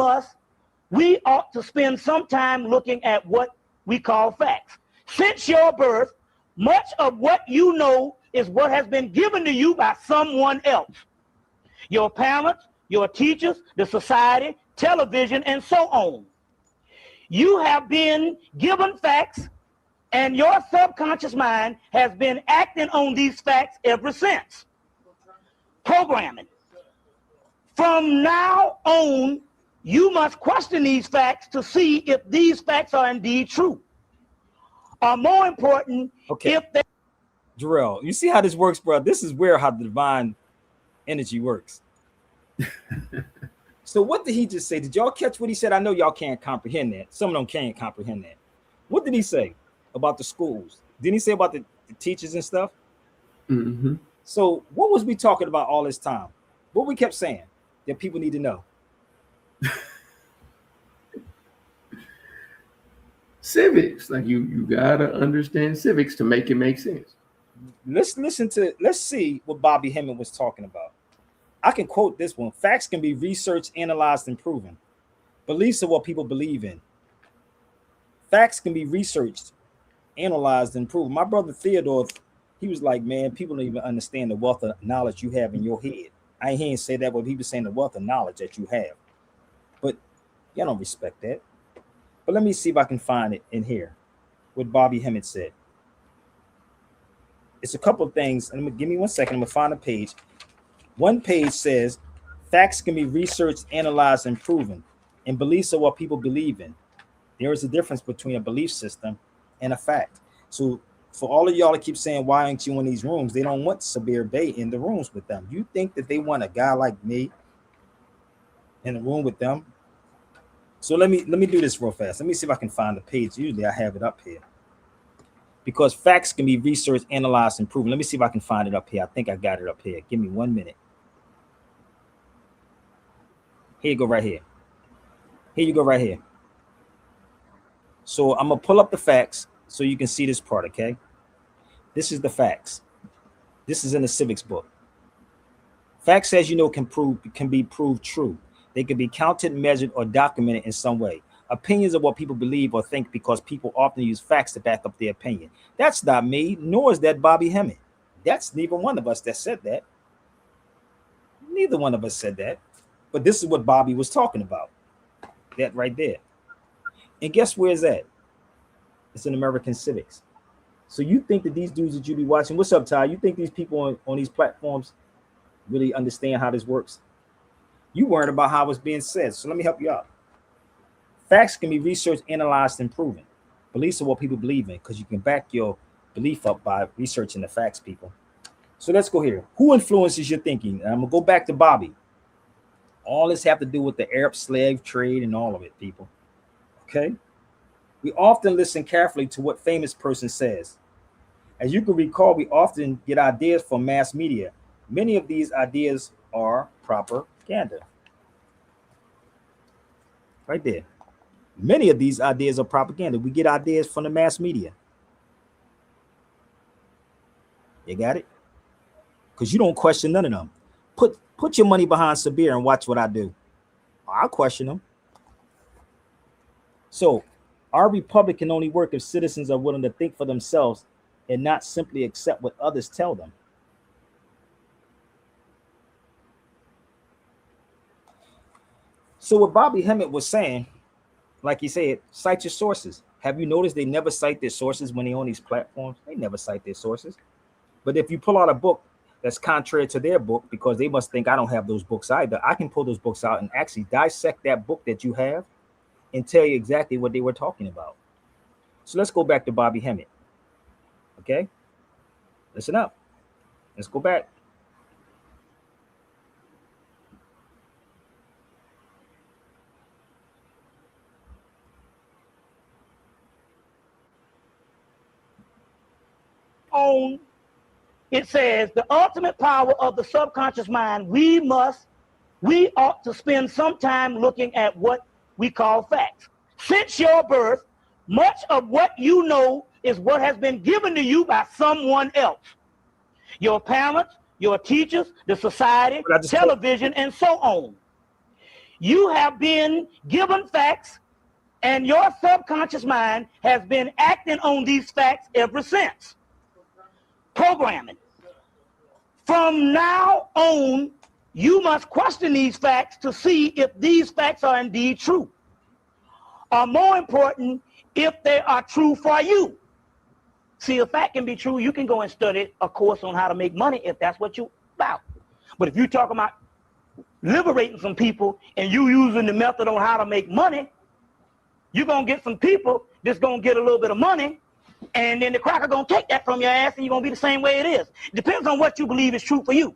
ought to spend some time looking at what we call facts. Since your birth, much of what you know is what has been given to you by someone else. Your parents, your teachers, the society, television, and so on. You have been given facts, and your subconscious mind has been acting on these facts ever since. Programming. From now on, you must question these facts to see if these facts are indeed true. Or more important, Okay. if they... Jarrell, you see how this works, bro? This is where how the divine energy works. So what did he just say? Did y'all catch what he said? I know y'all can't comprehend that. Some of them can't comprehend that. What did he say about the schools? Didn't he say about the teachers and stuff? Mm-hmm. So what was we talking about all this time? What we kept saying that people need to know? Civics, like you gotta understand civics to make it make sense. Let's see what Bobby Hemmett was talking about. I can quote this one. Facts can be researched, analyzed, and proven. Beliefs are what people believe in. Facts can be researched, analyzed, and proven. My brother Theodore, he was like, man, people don't even understand the wealth of knowledge you have in your head. I ain't hear him say that, but he was saying the wealth of knowledge that you have. But y'all don't respect that. But let me see if I can find it in here, what Bobby Hemmett said. It's a couple of things. And give me 1 second. I'm going to find a page. One page says, facts can be researched, analyzed, and proven. And beliefs are what people believe in. There is a difference between a belief system and a fact. So for all of y'all that keep saying, why aren't you in these rooms? They don't want Sabir Bey in the rooms with them. You think that they want a guy like me in the room with them? So let me do this real fast. Let me see if I can find the page. Usually I have it up here. Because facts can be researched, analyzed, and proven. Let me see if I can find it up here. I think I got it up here. Give me 1 minute. Here you go right here. Here you go right here. So I'm going to pull up the facts so you can see this part, okay? This is the facts. This is in the civics book. Facts, as you know, can be proved true. They can be counted, measured, or documented in some way. Opinions are what people believe or think because people often use facts to back up their opinion. That's not me, nor is that Bobby Hemmett. That's neither one of us that said that. Neither one of us said that. But this is what Bobby was talking about. That right there. And guess where is that? It's in American Civics. So you think that these dudes that you be watching, what's up, Ty? You think these people on these platforms really understand how this works? You worried about how it's being said. So let me help you out. Facts can be researched, analyzed, and proven. Beliefs are what people believe in because you can back your belief up by researching the facts, people. So let's go here. Who influences your thinking? And I'm going to go back to Bobby. All this have to do with the Arab slave trade and all of it, people. Okay? We often listen carefully to what famous person says. As you can recall, we often get ideas from mass media. Many of these ideas are propaganda. Right there. Many of these ideas are propaganda. We get ideas from the mass media. You got it? Because you don't question none of them. Put your money behind Sabir and watch what I do. I'll question them. So our republic can only work if citizens are willing to think for themselves and not simply accept what others tell them. So what Bobby Hemmett was saying, like he said, cite your sources. Have you noticed they never cite their sources when they on these platforms? They never cite their sources. But if you pull out a book that's contrary to their book, because they must think I don't have those books either, I can pull those books out and actually dissect that book that you have and tell you exactly what they were talking about. So let's go back to Bobby Hemmett. Okay? Listen up. Let's go back. On, it says the ultimate power of the subconscious mind, we ought to spend some time looking at what we call facts. Since your birth, much of what you know is what has been given to you by someone else. Your parents, your teachers, the society, television, and so on. You have been given facts, and your subconscious mind has been acting on these facts ever since. Programming. From now on, you must question these facts to see if these facts are indeed true. Or more important, if they are true for you. See, a fact can be true. You can go and study a course on how to make money if that's what you're about. But if you're talking about liberating some people and you using the method on how to make money, you're going to get some people that's going to get a little bit of money, and then the cracker going to take that from your ass, and you're going to be the same way it is. It depends on what you believe is true for you.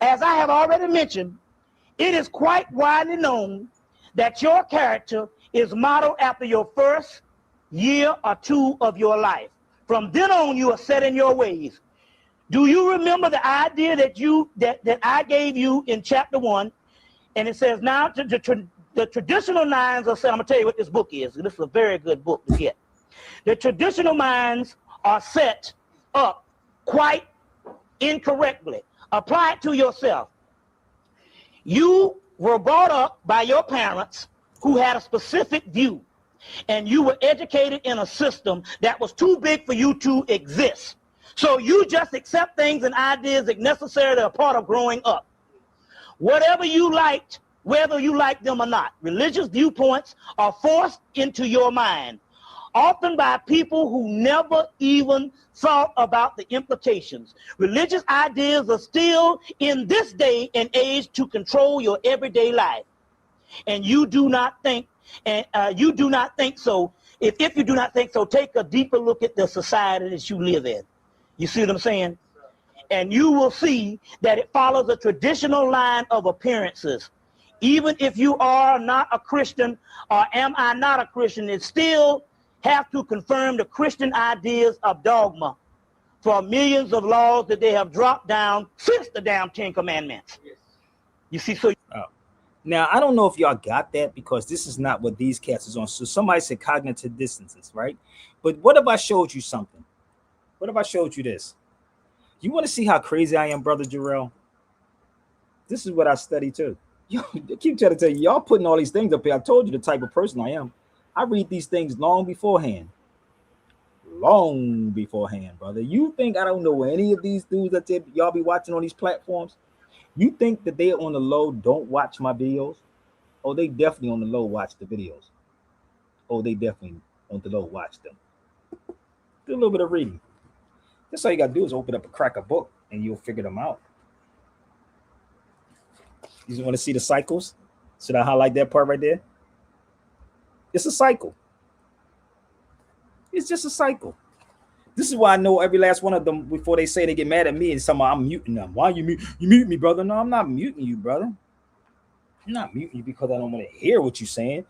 As I have already mentioned, it is quite widely known that your character is modeled after your first year or two of your life. From then on, you are set in your ways. Do you remember the idea that I gave you in chapter 1? And it says, now the traditional minds are set. I'm going to tell you what this book is. This is a very good book to get. The traditional minds are set up quite incorrectly. Apply it to yourself. You were brought up by your parents who had a specific view, and you were educated in a system that was too big for you to exist. So you just accept things and ideas that necessarily are part of growing up. Whatever you liked, whether you like them or not, religious viewpoints are forced into your mind, often by people who never even thought about the implications. Religious ideas are still in this day and age to control your everyday life. And you do not think and you do not think so, if you do not think so, take a deeper look at the society that you live in. You see what I'm saying? And you will see that it follows a traditional line of appearances. Even if you are not a Christian, or am I not a Christian, it still have to confirm the Christian ideas of dogma for millions of laws that they have dropped down since the damn 10 Commandments. You see, so now I don't know if y'all got that, because this is not what these cats is on. So somebody said cognitive dissonance, right? But what if I showed you something? What if I showed you this? You want to see how crazy I am, brother Jarrell? This is what I study too. Yo, I keep trying to tell you, y'all putting all these things up here. I told you the type of person I am. I read these things long beforehand. Long beforehand, brother. You think I don't know any of these dudes that y'all be watching on these platforms? You think that they on the low don't watch my videos? Oh, they definitely on the low watch the videos. Oh, they definitely on the low watch them. Do a little bit of reading. That's all you gotta do is open up a crack a book and you'll figure them out. You just want to see the cycles? Should I highlight that part right there? It's a cycle. It's just a cycle. This is why I know every last one of them before they say they get mad at me and somehow I'm muting them. Why you mute me, brother? No, I'm not muting you, brother. I'm not muting you because I don't want to hear what you're saying.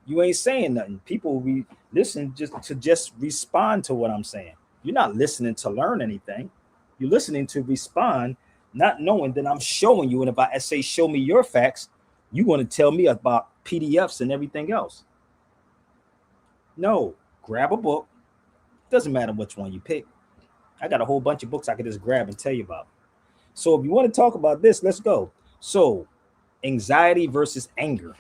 You ain't saying nothing. People we listen just respond to what I'm saying. You're not listening to learn anything. You're listening to respond, not knowing that I'm showing you. And if I say show me your facts, you want to tell me about PDFs and everything else. No, grab a book. Doesn't matter which one you pick. I got a whole bunch of books I could just grab and tell you about. So if you want to talk about this, let's go. So anxiety versus anger.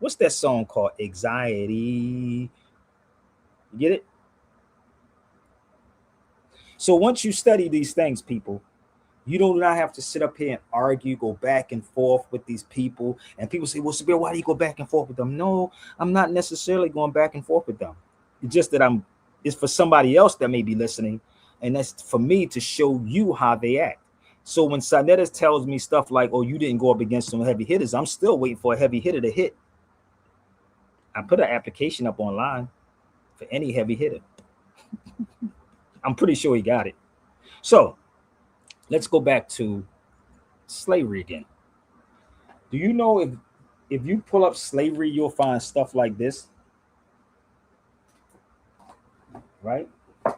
What's that song called? Anxiety. You get it? So once you study these things, people, you do not have to sit up here and argue, go back and forth with these people. And people say, well, Sabir, why do you go back and forth with them? No, I'm not necessarily going back and forth with them. It's just that it's for somebody else that may be listening. And that's for me to show you how they act. So when Sanetas tells me stuff like, oh, you didn't go up against some heavy hitters, I'm still waiting for a heavy hitter to hit. I put an application up online for any heavy hitter. I'm pretty sure he got it. So let's go back to slavery again. Do you know if you pull up slavery, you'll find stuff like this? Right?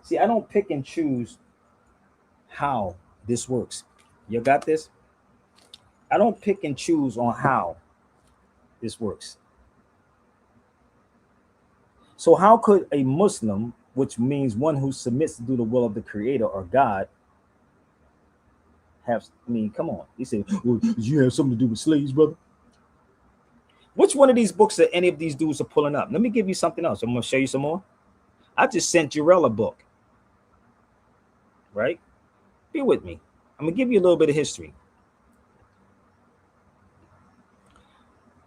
See, I don't pick and choose how this works. You got this? I don't pick and choose on how this works. So how could a Muslim, which means one who submits to do the will of the Creator or God, come on. He said, well, did you have something to do with slaves, brother? Which one of these books that any of these dudes are pulling up? Let me give you something else. I'm going to show you some more. I just sent Jarrell a book. Right? Be with me. I'm going to give you a little bit of history.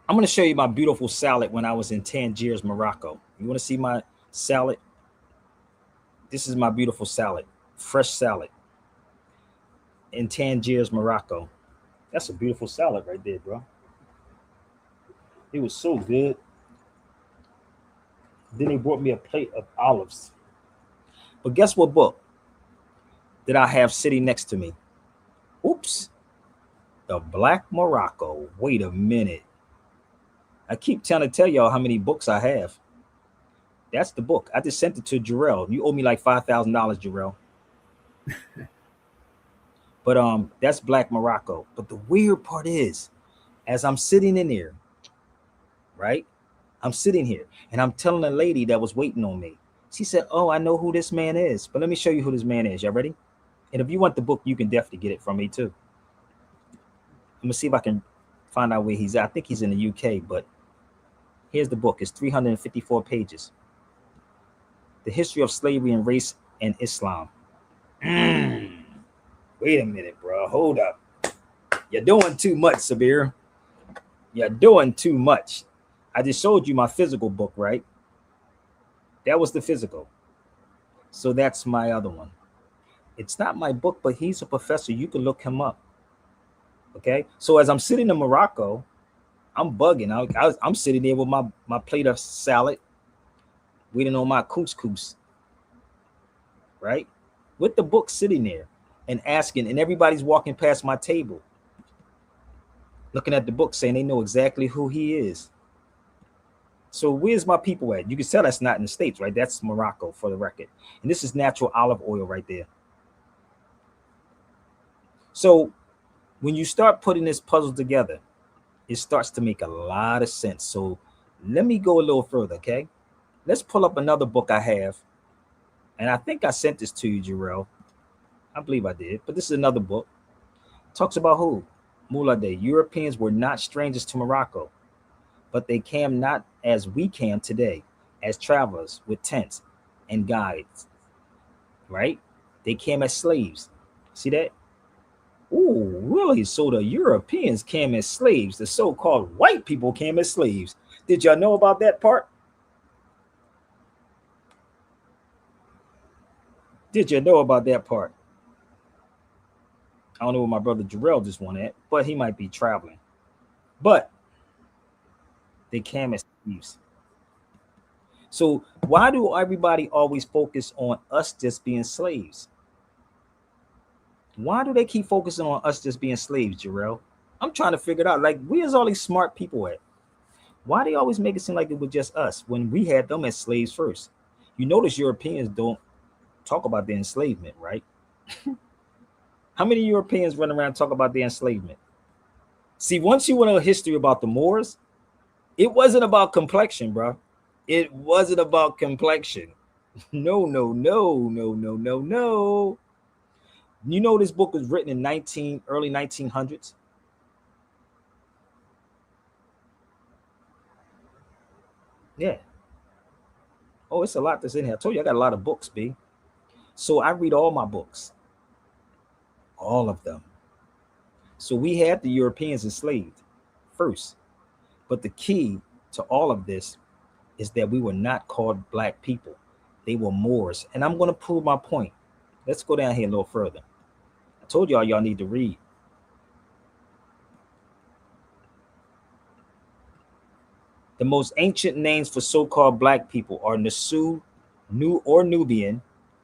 I'm going to show you my beautiful salad when I was in Tangiers, Morocco. You want to see my salad? This is my beautiful salad. Fresh salad. In Tangiers, Morocco. That's a beautiful salad right there, bro. It was so good. Then they brought me a plate of olives. But guess what book that I have sitting next to me? Oops. The Black Morocco. Wait a minute. I keep trying to tell y'all how many books I have. That's the book. I just sent it to Jarrell. You owe me like $5,000, Jarrell. But that's Black Morocco. But the weird part is, as I'm sitting in there, right? I'm sitting here and I'm telling a lady that was waiting on me. She said, oh, I know who this man is. But let me show you who this man is. Y'all ready? And if you want the book, you can definitely get it from me too. I'm going to see if I can find out where he's at. I think he's in the UK, but here's the book. It's 354 pages. The History of Slavery and Race and Islam. Wait a minute, bro. Hold up. You're doing too much, Sabir. You're doing too much. I just showed you my physical book, right? That was the physical. So that's my other one. It's not my book, but he's a professor. You can look him up. Okay? So as I'm sitting in Morocco, I'm bugging. I'm sitting there with my plate of salad, waiting on my couscous, right? With the book sitting there and asking, and everybody's walking past my table, looking at the book, saying they know exactly who he is. So where's my people at? You can tell that's not in the States, right? That's Morocco for the record. And this is natural olive oil right there. So when you start putting this puzzle together, it starts to make a lot of sense. So let me go a little further, okay? Let's pull up another book I have. And I think I sent this to you, Jarrell. I believe I did. But this is another book. Talks about who? Mulade. Europeans were not strangers to Morocco, but they came not as we came today, as travelers with tents and guides, right? They came as slaves. See that? Ooh, really? So the Europeans came as slaves. The so-called white people came as slaves. Did y'all know about that part? Did you know about that part? I don't know what my brother Jarrell just went at, but he might be traveling. But they came as thieves. So why do everybody always focus on us just being slaves? Why do they keep focusing on us just being slaves, Jarrell? I'm trying to figure it out. Like, where's all these smart people at? Why they always make it seem like it was just us when we had them as slaves first? You notice Europeans don't talk about their enslavement, right? How many Europeans run around and talk about their enslavement? See, once you want a history about the Moors, it wasn't about complexion, bro. It wasn't about complexion. No, no, no, no, no, no, no. You know this book was written in early 1900s. Yeah. Oh, it's a lot that's in here. I told you I got a lot of books, B. So I read all my books, all of them. So we had the Europeans enslaved first. But the key to all of this is that we were not called black people. They were Moors. And I'm going to prove my point. Let's go down here a little further. I told y'all need to read. The most ancient names for so-called black people are Nasu, New or Nubian,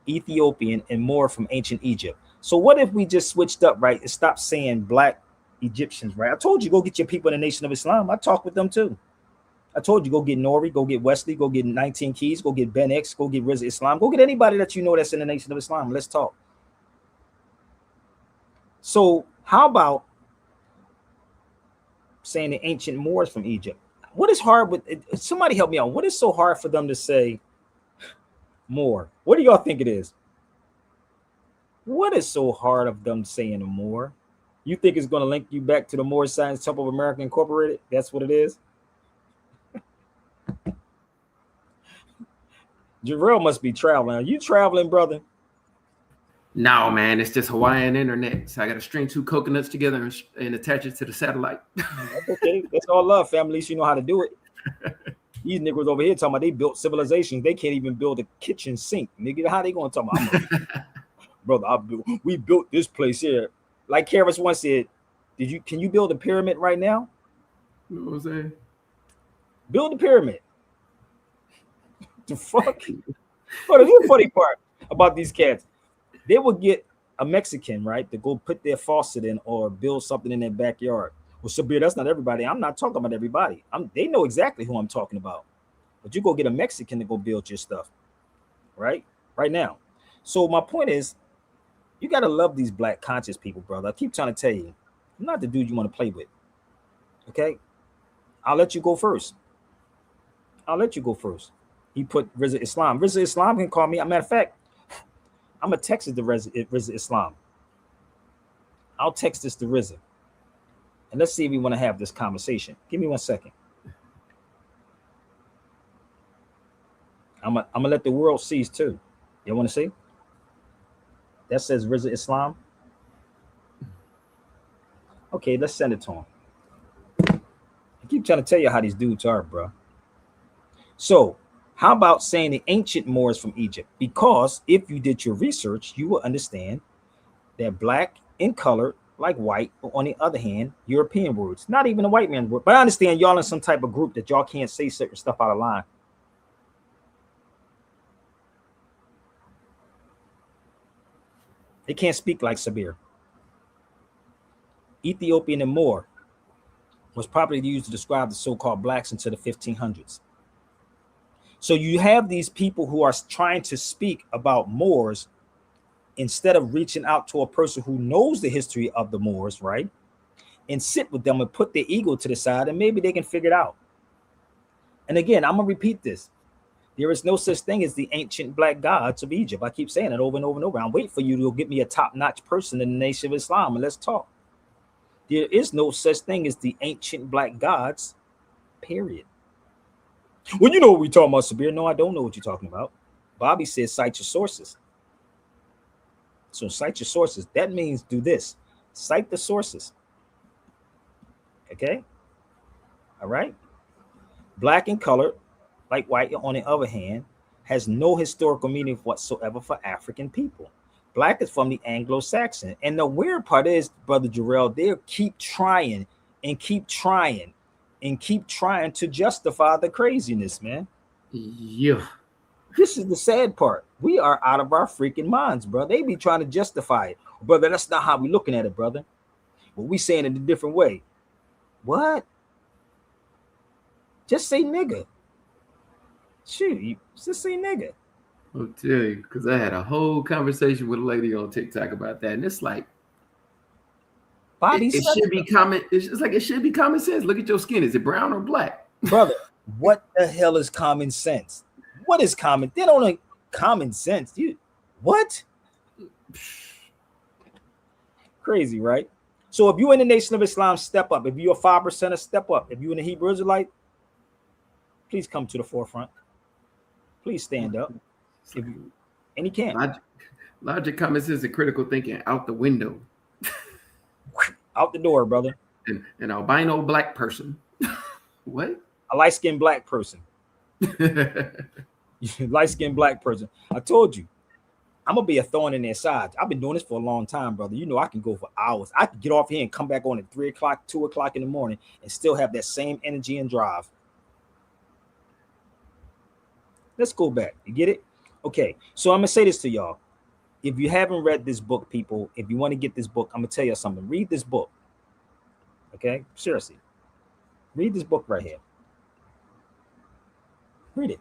Ethiopian, and more from ancient Egypt. So what if we just switched up, right, and stopped saying black Egyptians, right? I told you go get your people in the Nation of Islam. I talked with them too. I told you go get Nori, go get Wesley, go get 19 Keys, go get Ben X, go get Rizza Islam, go get anybody that you know that's in the Nation of Islam. Let's talk. So how about saying the ancient Moors from Egypt? What is hard with it? Somebody help me out. What is so hard for them to say Moor? What do y'all think it is? What is so hard of them saying Moor? You think it's going to link you back to the Moor Science Temple of America Incorporated? That's what it is. Jarrell must be traveling. Are you traveling, brother? No, man, it's just Hawaiian internet. So I got to string two coconuts together and attach it to the satellite. That's okay. That's all love, family. At least you know how to do it. These niggas over here talking about they built civilizations. They can't even build a kitchen sink. Nigga, how they going to talk about? Brother, we built this place here. Like Karis once said, can you build a pyramid right now? You know what I'm saying? Build a pyramid. The fuck? What is the funny part about these cats? They would get a Mexican, right, to go put their faucet in or build something in their backyard. Well, Sabir, that's not everybody. I'm not talking about everybody. They know exactly who I'm talking about. But you go get a Mexican to go build your stuff, right? Right now. So my point is, you got to love these black conscious people, brother. I keep trying to tell you, I'm not the dude you want to play with. Okay? I'll let you go first. He put Rizza Islam. Rizza Islam can call me. As a matter of fact, I'm going to text it to Rizza Islam. I'll text this to Rizza. And let's see if we want to have this conversation. Give me 1 second. I'm going to let the world see too. You want to see? That says Rizza Islam. Okay, let's send it to him. I keep trying to tell you how these dudes are, bro. So, how about saying the ancient Moors from Egypt? Because if you did your research, you will understand that black in color like white, but on the other hand, European words. Not even a white man word. But I understand y'all in some type of group that y'all can't say certain stuff out of line. They can't speak like Sabir. Ethiopian and Moor was probably used to describe the so-called blacks until the 1500s. So you have these people who are trying to speak about Moors instead of reaching out to a person who knows the history of the Moors, right? And sit with them and put their ego to the side, and maybe they can figure it out. And again, I'm going to repeat this. There is no such thing as the ancient black gods of Egypt. I keep saying it over and over and over. I'm waiting for you to get me a top-notch person in the Nation of Islam, and let's talk. There is no such thing as the ancient black gods, period. Well, you know what we're talking about, Sabir. No, I don't know what you're talking about. Bobby says cite your sources. So cite your sources. That means do this. Cite the sources. Okay? All right? Black and colored, like white, on the other hand, has no historical meaning whatsoever for African people. Black is from the Anglo-Saxon. And the weird part is, Brother Jarrell, they'll keep trying and keep trying and keep trying to justify the craziness, man. Yeah. This is the sad part. We are out of our freaking minds, bro. They be trying to justify it. Brother, that's not how we looking at it, brother. But we saying it a different way. What? Just say nigga. Shoot, just say nigga. I'll tell you, because I had a whole conversation with a lady on TikTok about that, and it's like, Bobby, it should be common. It's like it should be common sense. Look at your skin. Is it brown or black? Brother, what the hell is common sense? What is common? They don't like common sense. You what? Crazy, right? So if you're in the Nation of Islam, step up. If you're a 5%er, step up. If you're in the Hebrew Israelite, please come to the forefront. Please stand up. And he can't. Logic, common sense, and critical thinking out the window. Out the door, brother. An albino black person. What? A light-skinned black person. Light-skinned black person. I told you, I'm gonna be a thorn in their side. I've been doing this for a long time, brother. You know I can go for hours. I can get off here and come back on at 3 o'clock, 2 o'clock in the morning and still have that same energy and drive. Let's go back. You get it? Okay, so I'm gonna say this to y'all. If you haven't read this book, people, if you want to get this book, I'm gonna tell you something. Read this book. Okay, seriously. Read this book right here. Read it.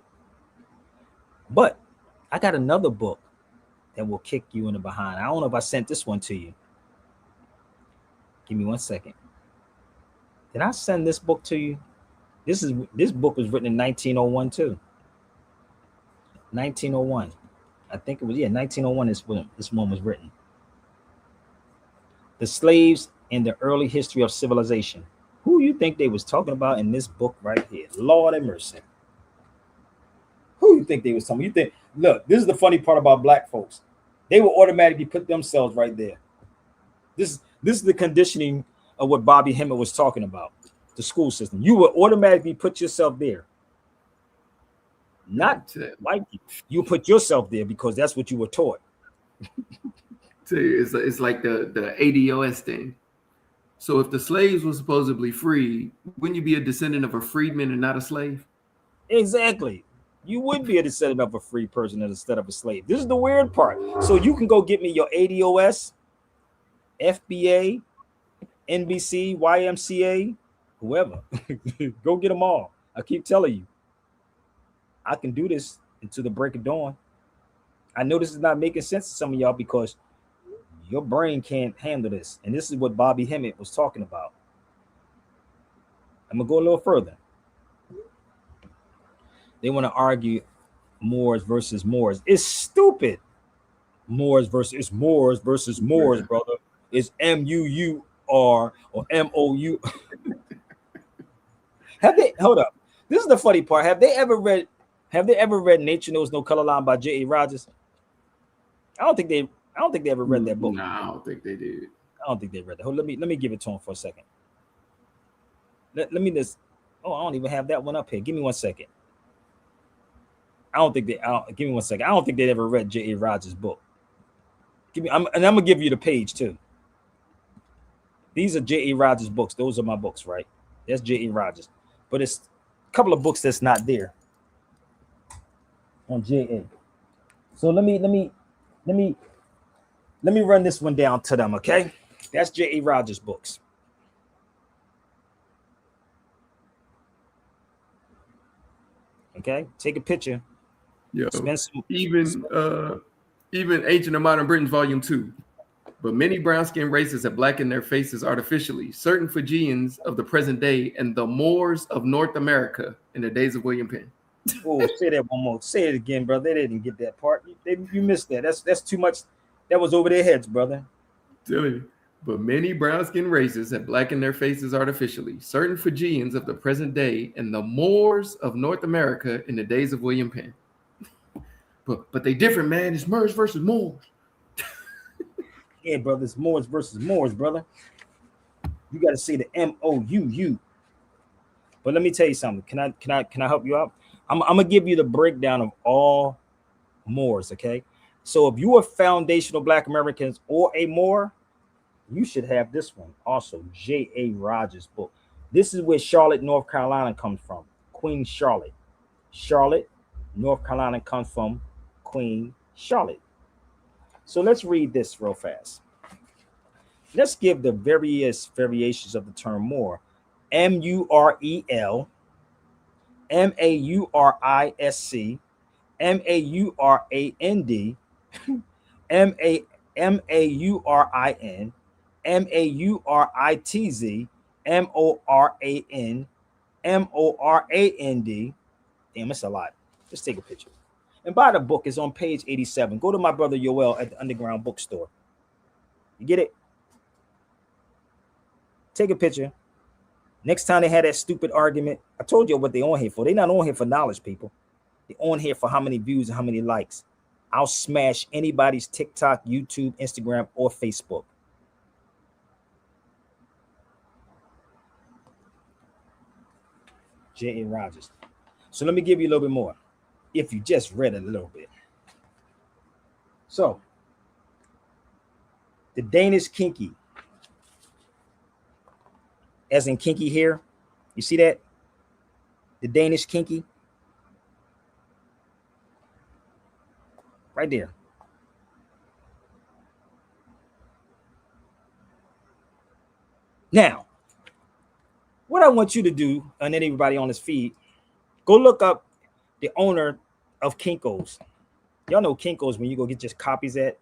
But I got another book that will kick you in the behind. I don't know if I sent this one to you. Give me 1 second. Did I send this book to you? This book was written in 1901 too. 1901. I think it was, 1901 is when this one was written. The Slaves in the Early History of Civilization. Who you think they was talking about in this book right here? Lord have mercy. Who you think they was talking? You think, look, this is the funny part about black folks. They will automatically put themselves right there. This is the conditioning of what Bobby Hemmett was talking about, the school system. You will automatically put yourself there. Not white people. You put yourself there because that's what you were taught. It's like the ADOS thing. So if the slaves were supposedly free, wouldn't you be a descendant of a freedman and not a slave? Exactly. You would be a descendant of a free person instead of a slave. This is the weird part. So you can go get me your ADOS, FBA, NBC, YMCA, whoever. Go get them all. I keep telling you. I can do this until the break of dawn. I know this is not making sense to some of y'all because your brain can't handle this. And this is what Bobby Hemmett was talking about. I'm going to go a little further. They want to argue Moors versus Moors. It's stupid. Moors versus Moors, brother. It's M-U-U-R or M-O-U. Hold up. This is the funny part. Have they ever read Nature Knows No Color Line by J.A. Rogers? I don't think they ever read that book. No, I don't think they did. I don't think they read that. Let me give it to them for a second. Let me just. Oh, I don't even have that one up here. Give me 1 second. Give me 1 second. I don't think they ever read J.A. Rogers' book. I'm gonna give you the page too. These are J.E. Rogers books. Those are my books, right? That's J.E. Rogers. But it's a couple of books that's not there on J.A. So let me run this one down to them, okay? That's J.E. Rogers books. Okay, take a picture. Yo, Spend some, even Ancient and Modern Britain's Volume 2. But many brown-skinned races have blackened their faces artificially. Certain Fijians of the present day and the Moors of North America in the days of William Penn. Oh, say that one more. Say it again, brother. They didn't get that part. You missed that. That's too much. That was over their heads, brother. Tell you. But many brown-skinned races have blackened their faces artificially. Certain Fijians of the present day and the Moors of North America in the days of William Penn. But they different, man. It's Moors versus Moors. Yeah, brother. It's Moors versus Moors, brother. You got to say the MOUU. But let me tell you something. Can I help you out? I'm gonna give you the breakdown of all Moors. Okay. So if you are foundational Black Americans or a Moor, you should have this one also, J.A. Rogers book. This is where Charlotte, North Carolina comes from. Queen Charlotte. Charlotte, North Carolina comes from Queen Charlotte. So let's read this real fast. Let's give the various variations of the term Moor. M-U-R-E-L, M-A-U-R-I-S-C, M-A-U-R-A-N-D, M-A-U-R-I-N, M-A-U-R-I-T-Z, M-O-R-A-N, M-O-R-A-N-D. Damn, it's a lot. Let's take a picture. And buy the book. It's on page 87. Go to my brother Yoel at the Underground Bookstore. You get it? Take a picture. Next time they had that stupid argument, I told you what they on here for. They're not on here for knowledge, people. They're on here for how many views and how many likes. I'll smash anybody's TikTok, YouTube, Instagram, or Facebook. J.A. Rogers. So let me give you a little bit more. If you just read a little bit. So, the Danish kinky, as in kinky hair. You see that? The Danish kinky. Right there. Now, what I want you to do, and everybody on this feed, go look up the owner of Kinko's. Y'all know Kinko's when you go get your copies at.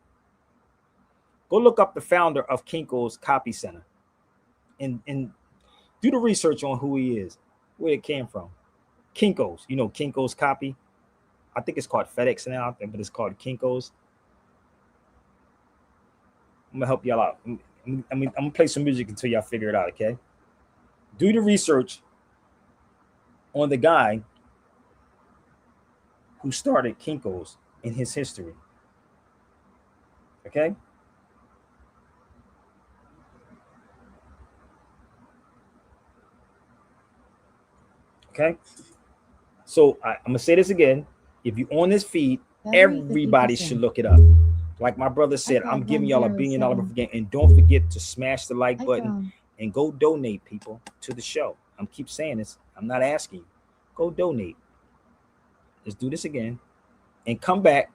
Go look up the founder of Kinko's Copy Center and do the research on who he is, where it came from. Kinko's, you know, Kinko's Copy. I think it's called FedEx now, but it's called Kinko's. I'm gonna help y'all out. I'm gonna play some music until y'all figure it out, okay? Do the research on the guy who started Kinko's in his history. Okay? Okay? So I'm gonna say this again. If you're on this feed, everybody should look it up. Like my brother said, I'm giving y'all $1 billion game. And don't forget to smash the like button and go donate, people, to the show. I'm keep saying this. I'm not asking you. Go donate. Let's do this again. And come back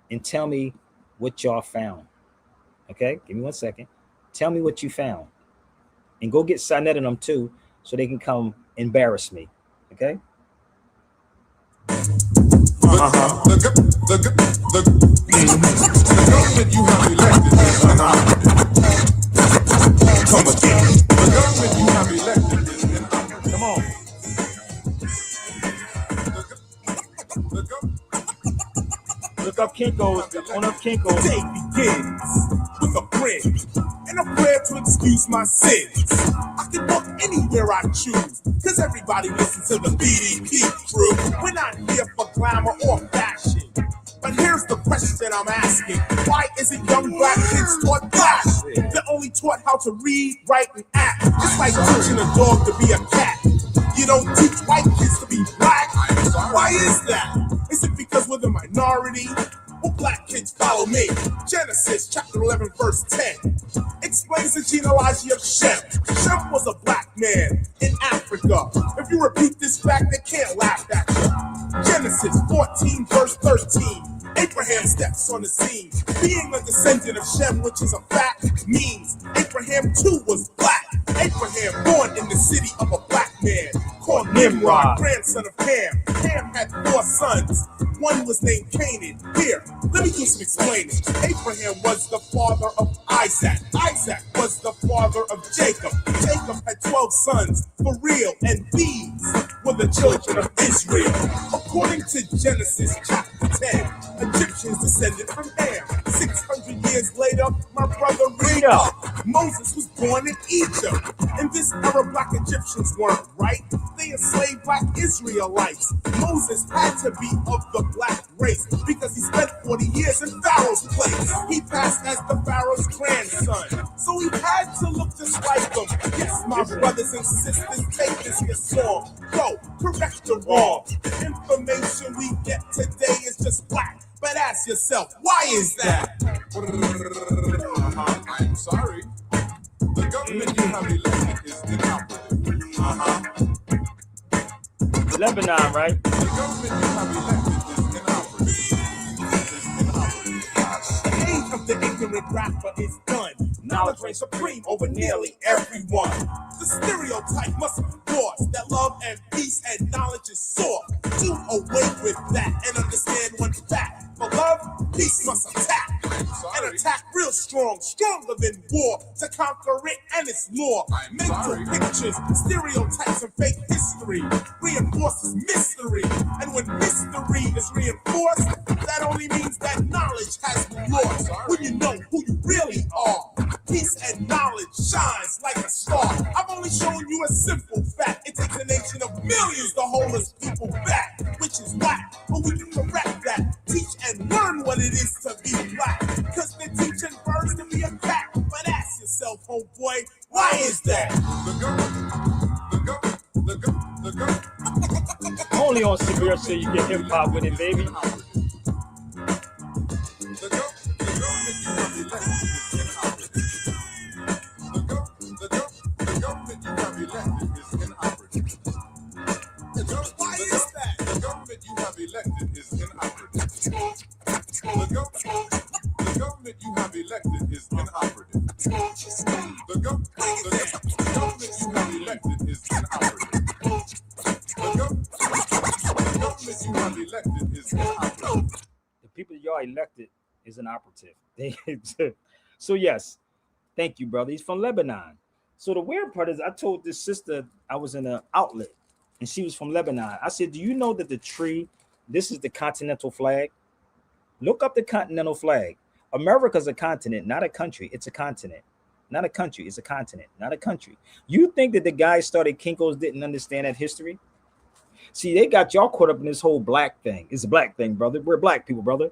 and tell me what y'all found. Okay? Give me 1 second. Tell me what you found. And go get Sinette and them too, so they can come embarrass me. Okay? The government you have elected is come again. The government you have elected is come on. Look up Kinko's. The owner of Kinko's. Day begins with a prayer and a prayer to excuse my sins. I can walk anywhere I choose, cause everybody listens to the BDP crew. We're not here for glamour or fashion. But here's the question I'm asking. Why isn't young black kids taught class? They're only taught how to read, write, and act. It's like teaching a dog to be a cat. You don't teach white kids to be black. Why is that? Is it because we're the minority? Well, black kids follow me. Genocide. Genesis chapter 11 verse 10 explains the genealogy of Shem. Shem was a black man in Africa. If you repeat this fact, they can't laugh at you. Genesis 14 verse 13. Abraham steps on the scene. Being a descendant of Shem, which is a fact, means Abraham too was black. Abraham born in the city of a black man called Nimrod, grandson of Ham. Ham had 4 sons. One was named Canaan. Here, let me do some explaining. Abraham was the father of Isaac. Isaac was the father of Jacob. Jacob had 12 sons for real, and these were the children of Israel. According to Genesis chapter 10, Egyptians descended from Ham. 600 years later, my brother read up. Moses was born in Egypt. In this era, black Egyptians weren't right. They enslaved black Israelites. Moses had to be of the black race because he spent 40 years in Pharaoh's place. He passed as the Pharaoh's grandson, so he had to look just like them. Yes, my brothers and sisters, take this your song. Go, correct the wrong. The information we get today is just black. But ask yourself, why is that? I'm sorry. The government you have elected is inoperative. Lebanon, right? The government you have elected is inoperative. The age of the ignorant rapper is done. Knowledge reigns supreme over nearly everyone. The stereotype must be forced that love and peace and knowledge is sought. Do away with that and understand one fact. For love, peace must attack. And attack real strong, stronger than war, to conquer it and its law. Mental pictures, stereotypes, and fake history reinforces mystery. And when mystery is reinforced, that only means that knowledge has been lost. When you know who you really are, peace and knowledge shines like a star. I've only shown you a simple fact. It takes a nation of millions to hold us people back, which is whack, but we can correct that. Teach and learn what it is to be black, cause they're teaching birds to be a cat. But ask yourself, homeboy, why is that? Only on Sabir so you get hip hop with it, baby. Why is that? The government you have elected is inoperative. The government you have elected is inoperative. The government you have elected is inoperative. The government you have elected is inoperative. The people y'all elected is an operative. So yes, thank you, brother. He's from Lebanon. So the weird part is I told this sister I was in an outlet and she was from Lebanon. I said, do you know that the tree, this is the continental flag? Look up the continental flag. America's a continent, not a country. It's a continent. Not a country. It's a continent, not a country. You think that the guys started Kinko's didn't understand that history? See, they got y'all caught up in this whole black thing. It's a black thing, brother. We're black people, brother.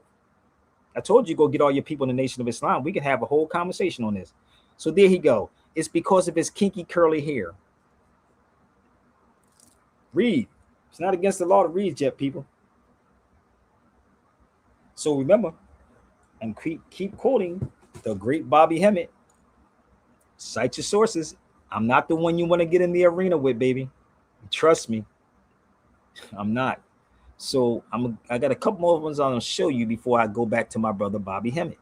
I told you, go get all your people in the Nation of Islam. We can have a whole conversation on this. So there he go. It's because of his kinky curly hair. Read. It's not against the law to read yet, people. So remember, and keep quoting the great Bobby Hemmett. Cite your sources. I'm not the one you want to get in the arena with, baby. Trust me. I'm not. So I got a couple more ones I'm gonna show you before I go back to my brother Bobby Hemmett.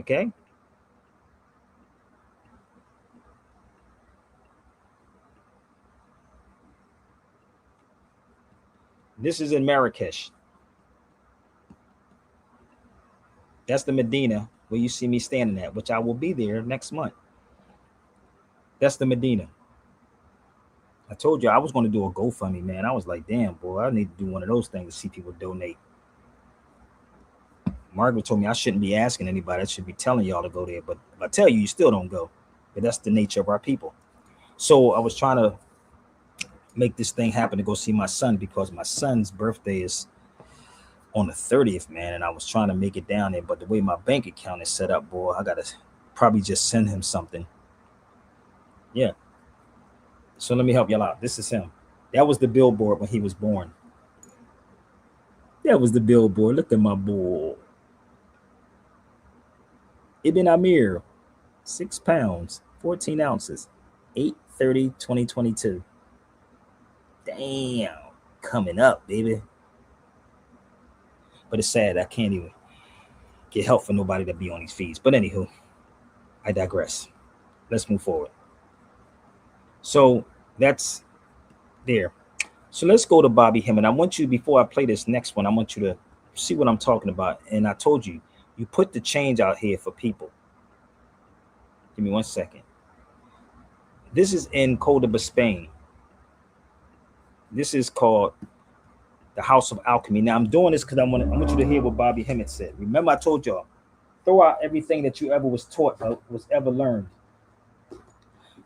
Okay. This is in Marrakesh. That's the Medina where you see me standing at, which I will be there next month. That's the Medina. I told you I was going to do a GoFundMe, man. I was like, damn, boy, I need to do one of those things to see people donate. Margaret told me I shouldn't be asking anybody. I should be telling y'all to go there. But if I tell you, you still don't go. But that's the nature of our people. So I was trying to make this thing happen to go see my son because my son's birthday is on the 30th, man. And I was trying to make it down there. But the way my bank account is set up, boy, I got to probably just send him something. Yeah. So let me help y'all out. This is him. That was the billboard when he was born. That was the billboard. Look at my boy. Ibn Amir, 6 pounds, 14 ounces, 8/30/2022. Damn, coming up, baby. But it's sad I can't even get help for nobody to be on these feeds. But anywho, I digress. Let's move forward. So that's there. So let's go to Bobby Hemmett. I want you, before I play this next one, I want you to see what I'm talking about. And I told you, you put the change out here for people. Give me 1 second. This is in Cordoba, Spain. This is called the House of Alchemy. Now I'm doing this because I want you to hear what Bobby Hemmett said. Remember, I told y'all, throw out everything that you ever was taught, was ever learned.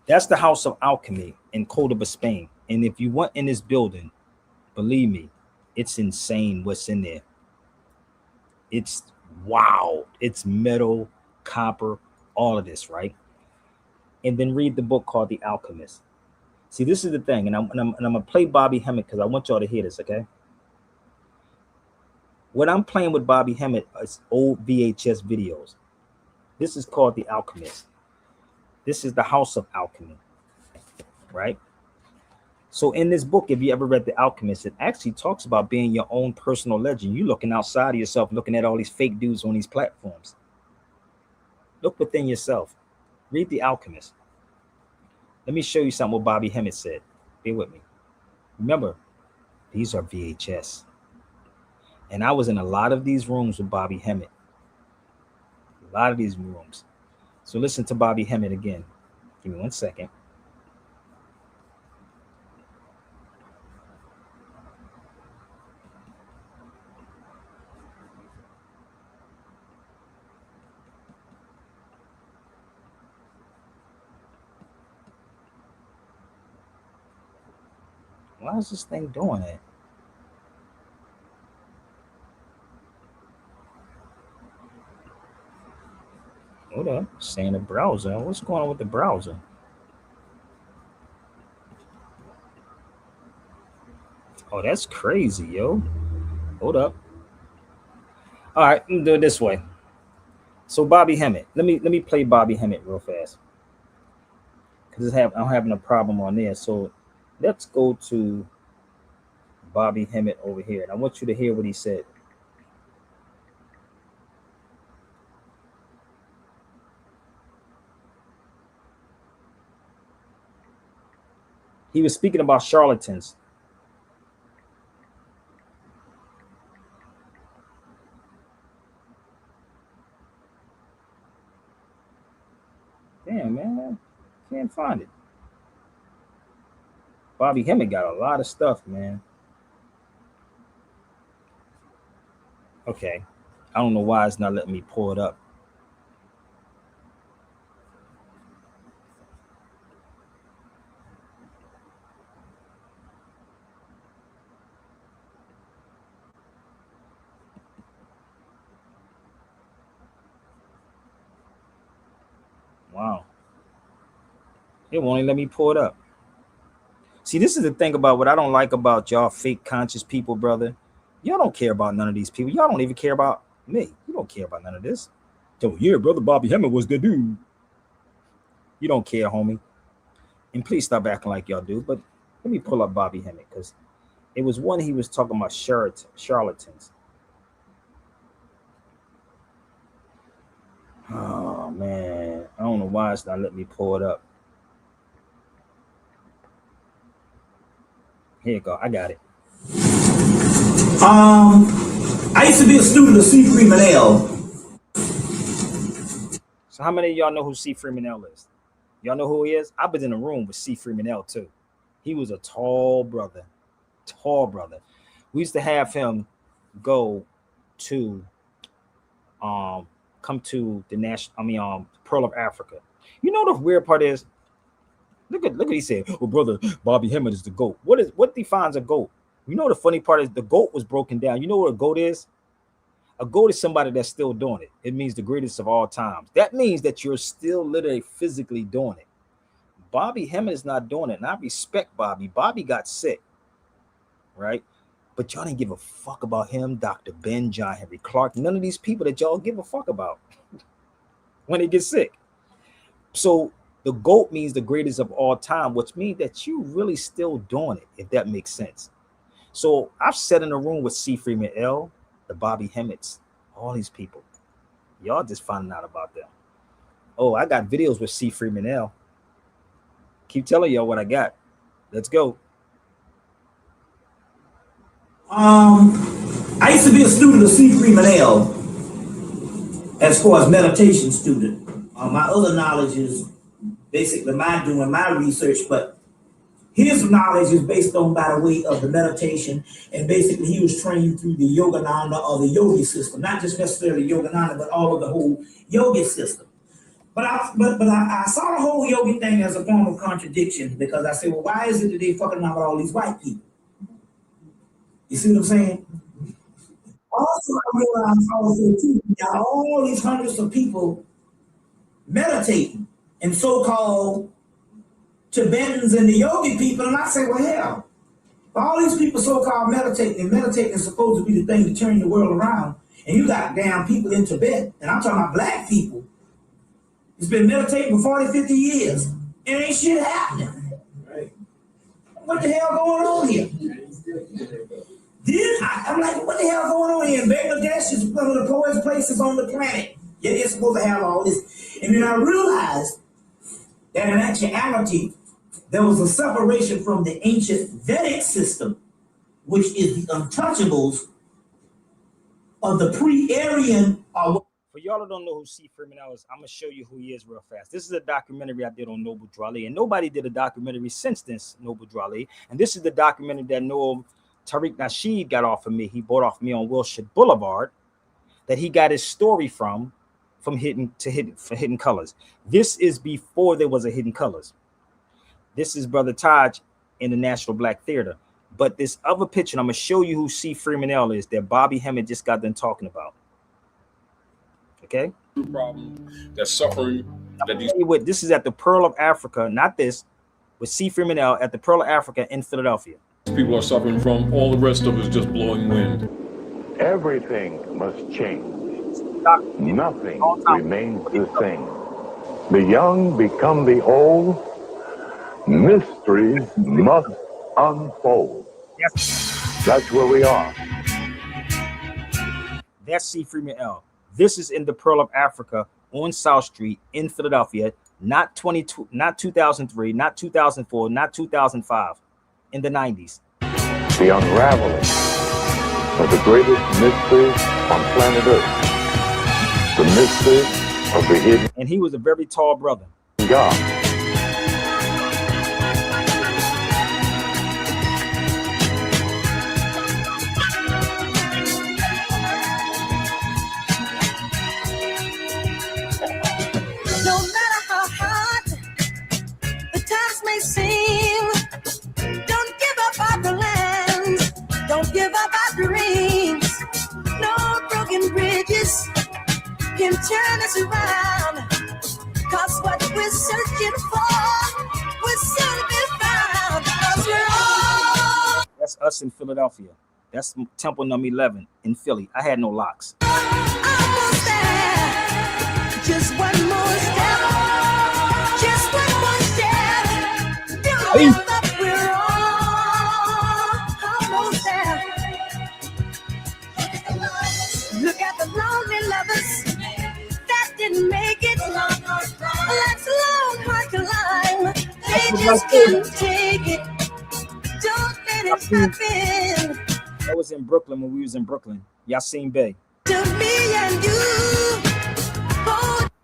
That's the House of Alchemy in Cordoba, Spain. And if you went in this building, believe me, it's insane what's in there. It's wow. It's metal, copper, all of this, right? And then read the book called The Alchemist. See, this is the thing, and I'm gonna play Bobby Hemmett because I want y'all to hear this, okay? What I'm playing with Bobby Hemmett is old VHS videos. This is called The Alchemist. This is the House of Alchemy, right? So in this book, if you ever read The Alchemist, it actually talks about being your own personal legend. You looking outside of yourself, looking at all these fake dudes on these platforms. Look within yourself. Read The Alchemist. Let me show you something what Bobby Hemmett said. Bear with me. Remember, these are VHS. And I was in a lot of these rooms with Bobby Hemmett. A lot of these rooms. So listen to Bobby Hemmett again. Give me 1 second. Why is this thing doing it? Hold up. Saying the browser. What's going on with the browser? Oh, that's crazy, yo. Hold up. All right, I'm gonna do it this way. So Bobby Hemmett. Let me play Bobby Hemmett real fast. Because I'm having a problem on there. So let's go to Bobby Hemmett over here. And I want you to hear what he said. He was speaking about charlatans. Damn, man. Can't find it. Bobby Hemmett got a lot of stuff, man. Okay. I don't know why it's not letting me pull it up. Wow. It won't even let me pull it up. See, this is the thing about what I don't like about y'all fake conscious people, brother. Y'all don't care about none of these people. Y'all don't even care about me. You don't care about none of this. So, yeah, brother Bobby Hemmett was the dude. You don't care, homie. And please stop acting like y'all do. But let me pull up Bobby Hemmett because it was one he was talking about charlatans. Oh, man. I don't know why it's not letting me pull it up. Here you go. I got it. I used to be a student of C. Freeman L. So how many of y'all know who C. Freeman L is? Y'all know who he is? I was in a room with C. Freeman L too. He was a tall brother. Tall brother. We used to have him go to come to the Pearl of Africa. You know the weird part is, look what he said. Oh, brother, Bobby Hemmett is the GOAT. What defines a GOAT? You know the funny part is the GOAT was broken down. You know what a GOAT is? A GOAT is somebody that's still doing it. It means the greatest of all times. That means that you're still literally physically doing it. Bobby Hemmett is not doing it. And I respect Bobby. Bobby got sick, right? But y'all didn't give a fuck about him, Dr. Ben, John Henry Clark, none of these people that y'all give a fuck about. when it gets sick. So the GOAT means the greatest of all time, which means that you really still doing it, if that makes sense. So I've sat in a room with C. Freeman L., the Bobby Hemmets, all these people. Y'all just finding out about them. Oh, I got videos with C. Freeman L. Keep telling y'all what I got. Let's go. I used to be a student of C. Freeman L. as far as meditation student. My other knowledge is basically my doing my research, but his knowledge is based on by the way of the meditation, and basically he was trained through the Yogananda or the yogi system, not just necessarily Yogananda, but all of the whole yogi system. But I saw the whole yogi thing as a form of contradiction, because I said, well, why is it that they fucking around with all these white people? You see what I'm saying? Also, I realized also too, you got all these hundreds of people meditating, and so-called Tibetans and the yogi people, and I say, well, hell, all these people so-called meditating, and meditating is supposed to be the thing to turn the world around, and you got damn people in Tibet, and I'm talking about black people, it's been meditating for 40, 50 years, and ain't shit happening. Right. What the hell going on here? Then I'm like, what the hell going on here? Bangladesh is one of the poorest places on the planet. Yet it's supposed to have all this. And then I realized that in actuality, there was a separation from the ancient Vedic system, which is the untouchables of the pre-Aryan. For y'all that don't know who C. Freeman L. is, I'm going to show you who he is real fast. This is a documentary I did on Noble Drew Ali, and nobody did a documentary since this, Noble Drew Ali. And this is the documentary that Noam Tariq Nasheed got off of me. He bought off me on Wilshire Boulevard, that he got his story from Hidden Colors. This is before there was a Hidden Colors. This is Brother Taj in the National Black Theater. But this other picture, I'm going to show you who C. Freeman L. is, that Bobby Hemmett just got done talking about. Okay? Problem that's suffering. This is at the Pearl of Africa, not this, with C. Freeman L. at the Pearl of Africa in Philadelphia. People are suffering from. All the rest of it is just blowing wind. Everything must change. Nothing remains the same. The young become the old. Mysteries must unfold. That's where we are. That's C. Freeman L. This is in the Pearl of Africa on South Street in Philadelphia, not 2003, not 2004, not 2005, in the 90s. The unraveling of the greatest mystery on planet Earth. The mystery of the hidden. And he was a very tall brother. God. No matter how hard the times may seem, don't give up our plans, don't give up our dreams. No broken bridges can turn us around, 'cause what we're searching for will soon be found. 'Cause we're all. That's us in Philadelphia. That's Temple number 11 in Philly. I had no locks. Almost there. Just one more step. Just one more step. Don't give up. We're almost there. Look at the lonely lovers that didn't make it. Life's a long, hard climb. They just couldn't take it. Don't let it happen. I was in Brooklyn when we was in Brooklyn. Yassine Bey. To me and you.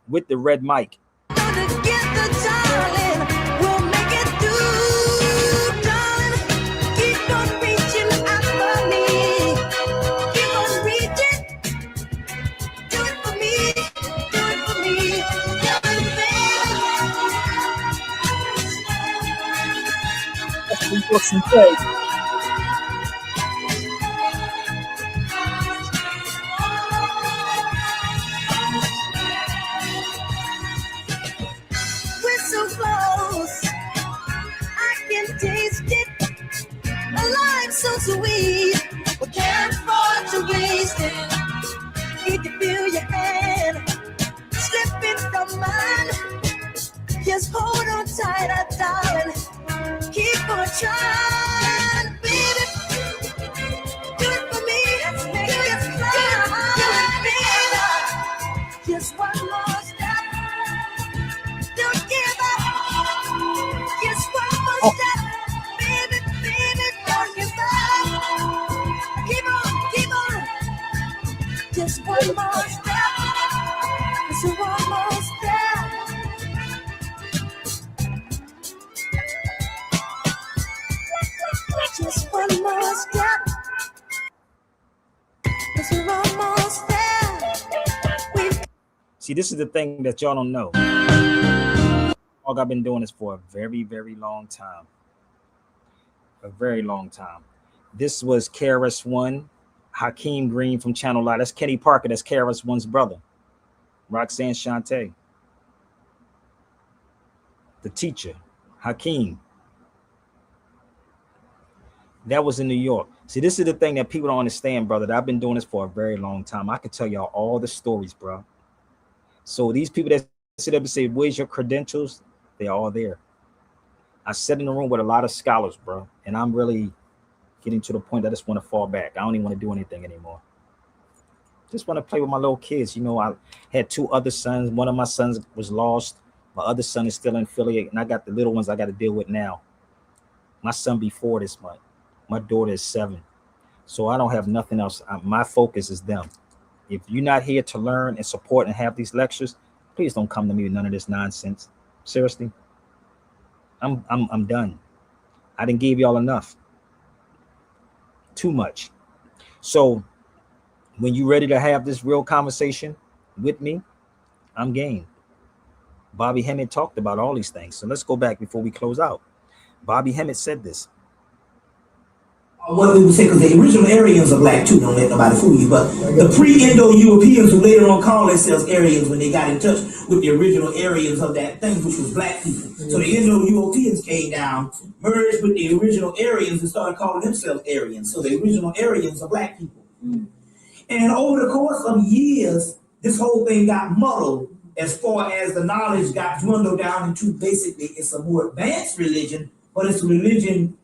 With the red mic. Together, darling, we'll make it through, darling. Keep on reaching out for me. Keep on reaching. Do it for me. Do it for me. We're so close, I can taste it. A life so sweet, we can't afford to waste it. Need to feel your hand slipping from darling. Keep on trying, baby. Do it for me. Do it, baby. Just one more step. Don't give up. Just one more step, baby, baby. Don't give up. Keep on. Just one more step. Just one more step. Just one more step. Just one more step. See, this is the thing that y'all don't know. I've been doing this for a very, very long time. A very long time. This was KRS-One, Hakeem Green from Channel I. That's Kenny Parker. That's KRS-One's brother. Roxanne Shante. The teacher, Hakeem. That was in New York. See, this is the thing that people don't understand, brother. That I've been doing this for a very long time. I can tell y'all all the stories, bro. So these people that sit up and say, where's your credentials? They're all there. I sat in the room with a lot of scholars, bro. And I'm really getting to the point that I just want to fall back. I don't even want to do anything anymore. Just want to play with my little kids. You know, I had 2 other sons. One of my sons was lost. My other son is still in Philly. And I got the little ones I got to deal with now. My son be 4 this month. My daughter is 7. So I don't have nothing else. My focus is them. If you're not here to learn and support and have these lectures, please don't come to me with none of this nonsense. Seriously, I'm done. I didn't give y'all enough. Too much. So when you're ready to have this real conversation with me, I'm game. Bobby Hemmett talked about all these things. So let's go back before we close out. Bobby Hemmett said this. What we would say, because the original Aryans are black too, don't let nobody fool you, but the pre-Indo-Europeans who later on called themselves Aryans when they got in touch with the original Aryans of that thing, which was black people. So the Indo-Europeans came down, merged with the original Aryans and started calling themselves Aryans. So the original Aryans are black people. And over the course of years, this whole thing got muddled as far as the knowledge got dwindled down into basically it's a more advanced religion, but it's a religion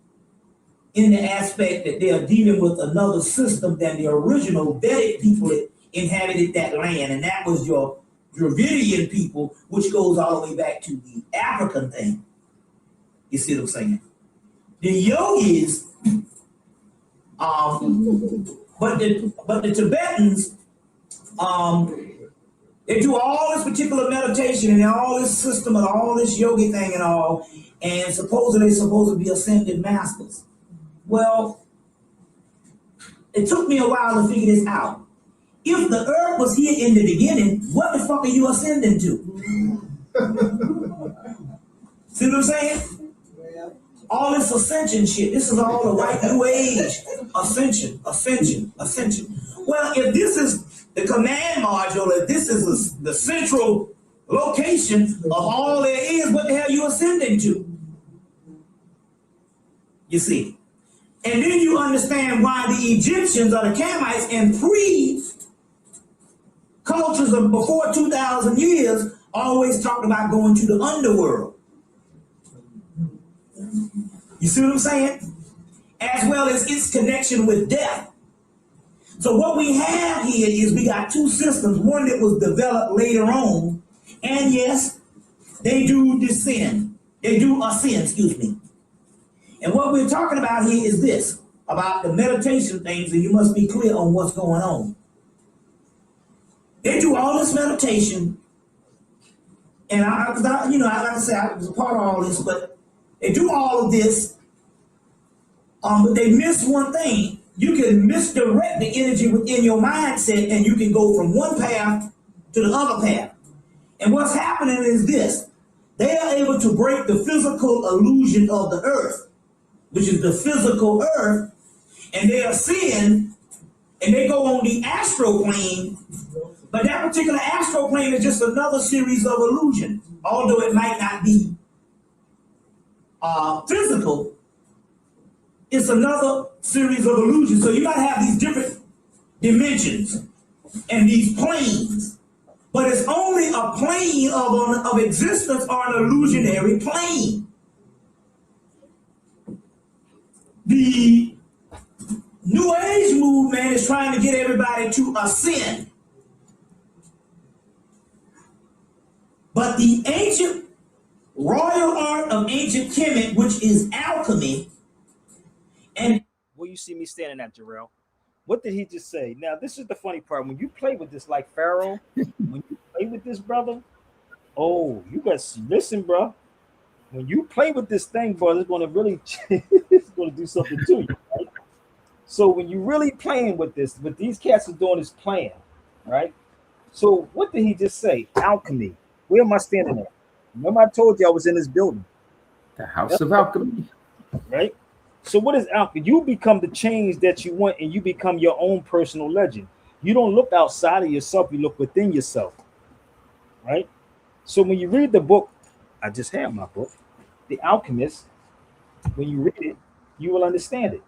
in the aspect that they are dealing with another system than the original Vedic people that inhabited that land. And that was your Dravidian people, which goes all the way back to the African thing. You see what I'm saying? The yogis, but the Tibetans, they do all this particular meditation and all this system and all this yogi thing and all, and supposedly supposed to be ascended masters. Well, it took me a while to figure this out. If the earth was here in the beginning, what the fuck are you ascending to? See what I'm saying? All this ascension shit, this is all the white new age. Ascension. Well, if this is the command module, if this is the central location of all there is, what the hell are you ascending to? You see? And then you understand why the Egyptians or the Camites and cultures of before 2,000 years always talked about going to the underworld. You see what I'm saying? As well as its connection with death. So what we have here is we got 2 systems, one that was developed later on, and yes, they do ascend, excuse me. And what we're talking about here is this, about the meditation things, and you must be clear on what's going on. They do all this meditation, and like I said, I was a part of all this, but they do all of this, but they miss one thing. You can misdirect the energy within your mindset, and you can go from one path to the other path. And what's happening is this. They are able to break the physical illusion of the earth, which is the physical earth, and they are seeing, and they go on the astral plane, but that particular astral plane is just another series of illusions, although it might not be physical, it's another series of illusions. So you gotta have these different dimensions and these planes, but it's only a plane of existence or an illusionary plane. The New Age movement is trying to get everybody to ascend. But the ancient royal art of ancient Kemet, which is alchemy, and Where you see me standing at, Jarrell? What did he just say? Now, this is the funny part. When you play with this like Pharaoh, when you play with this, brother, oh, you got listen, bro. When you play with this thing, bro, it's going to really it's going to do something to you. Right? So when you really playing with this, what these cats are doing is playing, right? So what did he just say? Alchemy. Where am I standing at? Remember I told you I was in this building. The House of Alchemy. Right? So what is alchemy? You become the change that you want, and you become your own personal legend. You don't look outside of yourself, you look within yourself. Right? So when you read the book, I just have my book, The Alchemist, when you read it, you will understand it.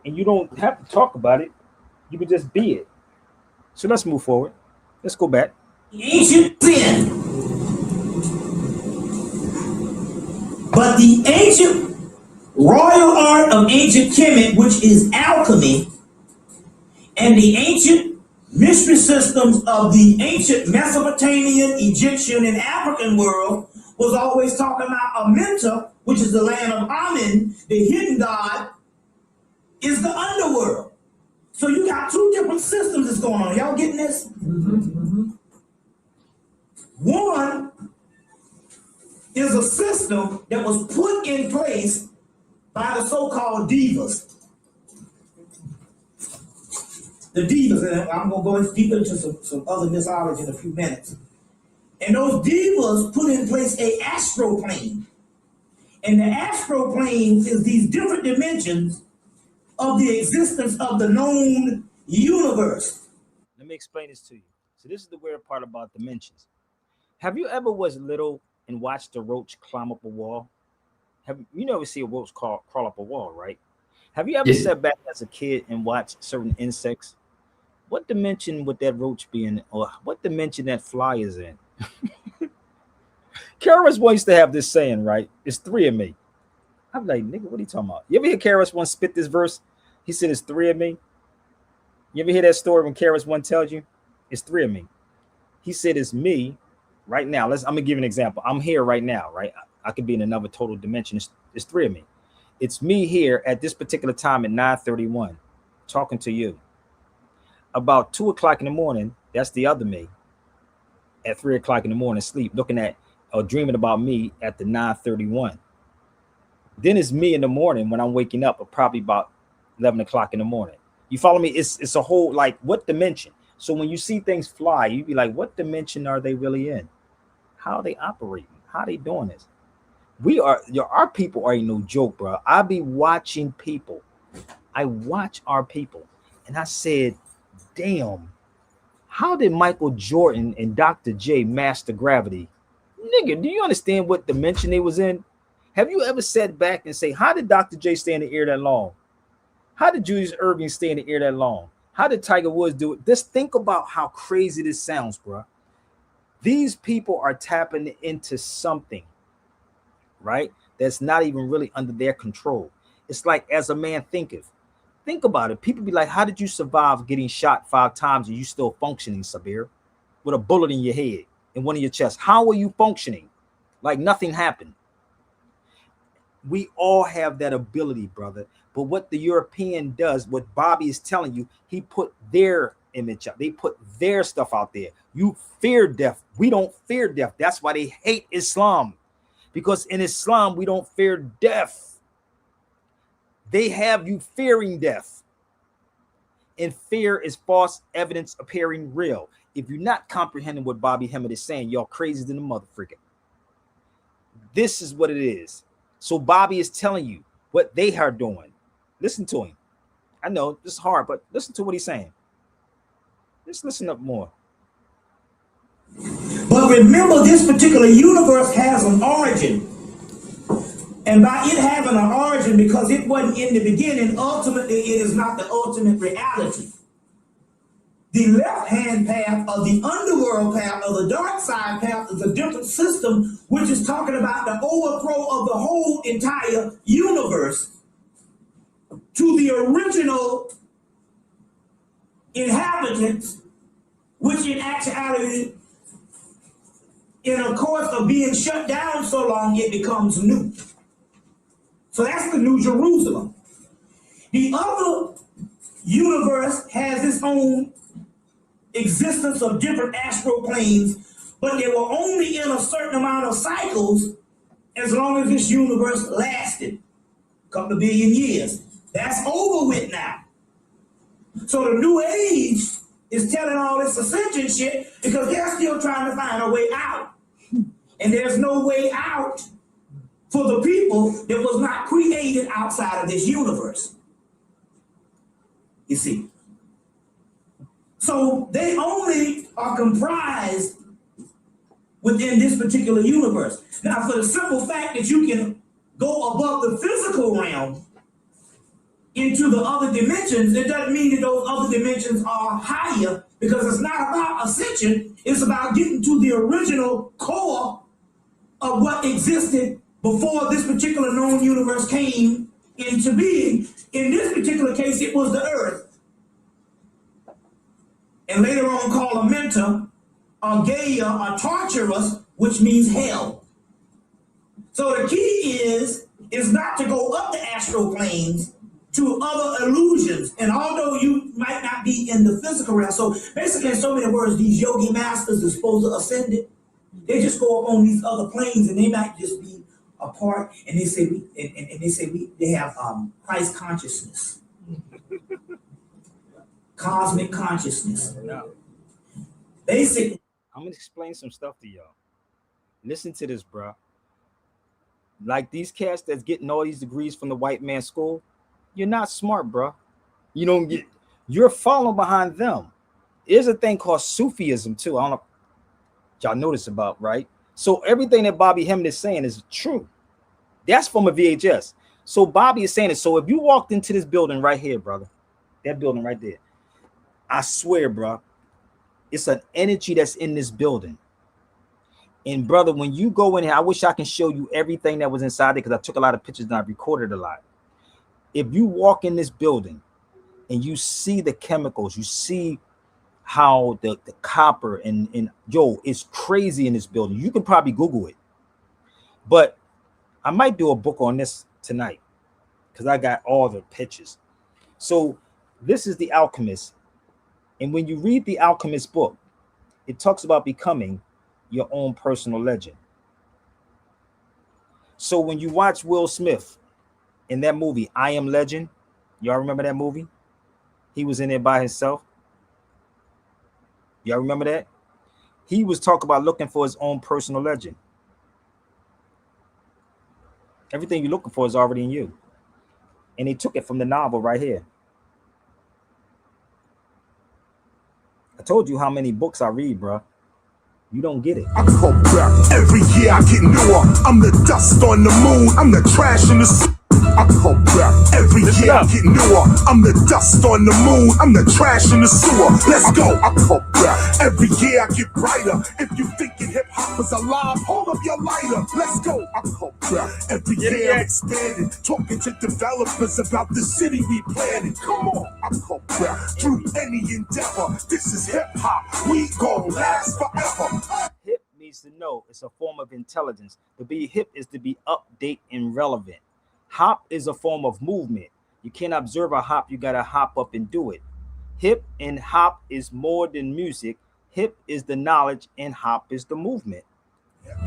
And you don't have to talk about it, you can just be it. So let's move forward. Let's go back. ancient sin. But the ancient royal art of ancient Kemet, which is alchemy, and the ancient mystery systems of the ancient Mesopotamian, Egyptian, and African world was always talking about a mentor, which is the land of Amen, the hidden god, is the underworld. So you got two different systems that's going on. Y'all getting this? One is a system that was put in place by the so-called divas. The divas, and I'm going to go deeper into some other mythology in a few minutes. And those divas put in place a astral plane. And the astral plane is these different dimensions of the existence of the known universe. Let me explain this to you. So this is the weird part about dimensions. Have you ever was little and watched a roach climb up a wall? Have you never see a roach crawl up a wall, right? Have you ever sat back as a kid and watched certain insects? What dimension would that roach be in, or what dimension that fly is in? Karis once used to have this saying, right? It's three of me. I'm like, nigga, what are you talking about? You ever hear Karis once spit this verse? He said, it's three of me. You ever hear that story when Karis one tells you? It's three of me. He said, it's me right now. I'm gonna give you an example. I'm here right now, right? I could be in another total dimension. It's three of me. It's me here at this particular time at 9:31, talking to you. About 2 o'clock in the morning, that's the other me. At 3 o'clock in the morning, sleep, looking at or dreaming about me at the 9:31. Then it's me in the morning when I'm waking up, or probably about 11 o'clock in the morning. You follow me? It's a whole, like, what dimension? So when you see things fly, you be like, what dimension are they really in? How are they operating? How are they doing this? Our people ain't no joke, bro. I be watching people. I watch our people, and I said, damn, how did Michael Jordan and Dr. J master gravity? Nigga, do you understand what dimension they was in? Have you ever sat back and say, how did Dr. J stay in the air that long? How did Julius Erving stay in the air that long? How did Tiger Woods do it? Just think about how crazy this sounds, bro. These people are tapping into something, right? That's not even really under their control. It's like, as a man thinketh. Think about it. People be like, how did you survive getting shot 5 times and you still functioning, Sabir? With a bullet in your head and one in your chest. How are you functioning? Like nothing happened. We all have that ability, brother. But what the European does, what Bobby is telling you, he put their image up. They put their stuff out there. You fear death. We don't fear death. That's why they hate Islam. Because in Islam, we don't fear death. They have you fearing death. And fear is false evidence appearing real. If you're not comprehending what Bobby Hemmett is saying, y'all crazy than a motherfucker. This is what it is. So Bobby is telling you what they are doing. Listen to him. I know this is hard, but listen to what he's saying. Just listen up more. But remember, this particular universe has an origin. And by it having an origin, because it wasn't in the beginning, ultimately it is not the ultimate reality. The left-hand path of the underworld path of the dark side path is a different system, which is talking about the overthrow of the whole entire universe. to the original inhabitants, which in actuality, in a course of being shut down so long, it becomes new. So that's the New Jerusalem. The other universe has its own existence of different astral planes, but they were only in a certain amount of cycles as long as this universe lasted a couple of billion years. That's over with now. So the New Age is telling all this ascension shit because they're still trying to find a way out. And there's no way out for the people that was not created outside of this universe. You see. So they only are comprised within this particular universe. Now, for the simple fact that you can go above the physical realm into the other dimensions, it doesn't mean that those other dimensions are higher, because it's not about ascension, it's about getting to the original core of what existed before this particular known universe came into being. In this particular case, it was the earth. And later on called a mentor, or Gaia, or Tartarus, which means hell. So the key is not to go up the astral planes to other illusions. And although you might not be in the physical realm, so basically in so many words, these yogi masters are supposed to ascend it. They just go up on these other planes, and they might just be apart. And they say they have Christ consciousness, cosmic consciousness. Basically, I'm gonna explain some stuff to y'all. Listen to this, bro. Like these cats that's getting all these degrees from the white man's school, you're not smart, bro. You don't get. You're following behind them. There's a thing called Sufism too. I don't know. Y'all notice about, right? So everything that Bobby Hemmett is saying is true. That's from a VHS. So Bobby is saying it. So if you walked into this building right here, brother, that building right there, I swear, bro, it's an energy that's in this building. And brother, when you go in here, I wish I can show you everything that was inside there, because I took a lot of pictures and I recorded a lot. If you walk in this building and you see the chemicals, you see how the copper and yo, it's crazy in this building. You can probably Google it, but I might do a book on this tonight because I got all the pictures. So this is The Alchemist, and when you read The Alchemist book, it talks about becoming your own personal legend. So when you watch Will Smith in that movie I Am Legend, y'all remember that movie? He was in there by himself. Y'all remember that? He was talking about looking for his own personal legend. Everything you're looking for is already in you. And he took it from the novel right here. I told you how many books I read, bro. You don't get it. I come back every year, I get newer. I'm the dust on the moon, I'm the trash in the sea. I come back every year, I get newer. I'm the dust on the moon, I'm the trash in the sewer. Let's go. I come back every year, I get brighter. If you thinking hip hop is alive, hold up your lighter. Let's go. I come back every year, I'm expanding, talking to developers about the city we planning. Come on, I come back through any endeavor. This is hip hop, we gon' last forever. Hip needs to know it's a form of intelligence. To be hip is to be update and relevant. Hop is a form of movement. You can't observe a hop, you gotta hop up and do it. Hip and hop is more than music. Hip is the knowledge and hop is the movement.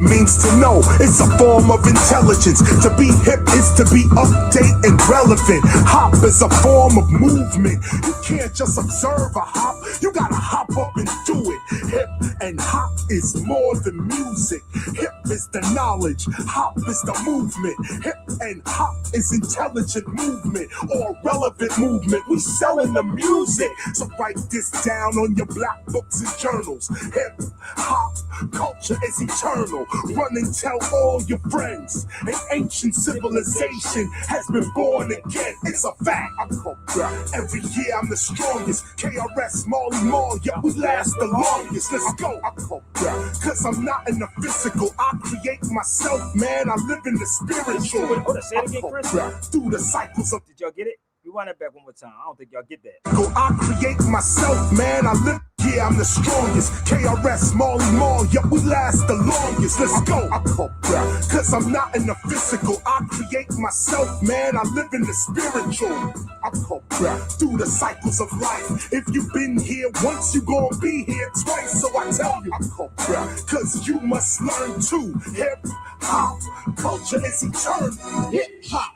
Means to know, it's a form of intelligence. To be hip is to be update and relevant. Hop is a form of movement. You can't just observe a hop, you gotta hop up and do it. Hip and hop is more than music. Hip is the knowledge, hop is the movement. Hip and hop is intelligent movement or relevant movement. We selling the music, so write this down on your black books and journals. Hip hop culture is eternal. Run and tell all your friends. An ancient civilization has been born again. It's a fact. I come back every year, I'm the strongest. KRS, Marley Marl, yeah, we last the longest. Let's go. I come back cause I'm not in the physical. I create myself, man. I live in the spiritual. Say it again, Chris. Through the cycles of. Did y'all get it? Rewind that back one more time. I don't think y'all get that. I create myself, man. I live. Yeah, I'm the strongest. KRS, Marley Marl, yeah, we last the longest. Let's go. I call back, cause I'm not in the physical. I create myself, man. I live in the spiritual. I call back through the cycles of life. If you've been here once, you gon' be here twice. So I tell you, I call back, cause you must learn too. Hip hop culture is eternal. Hip hop.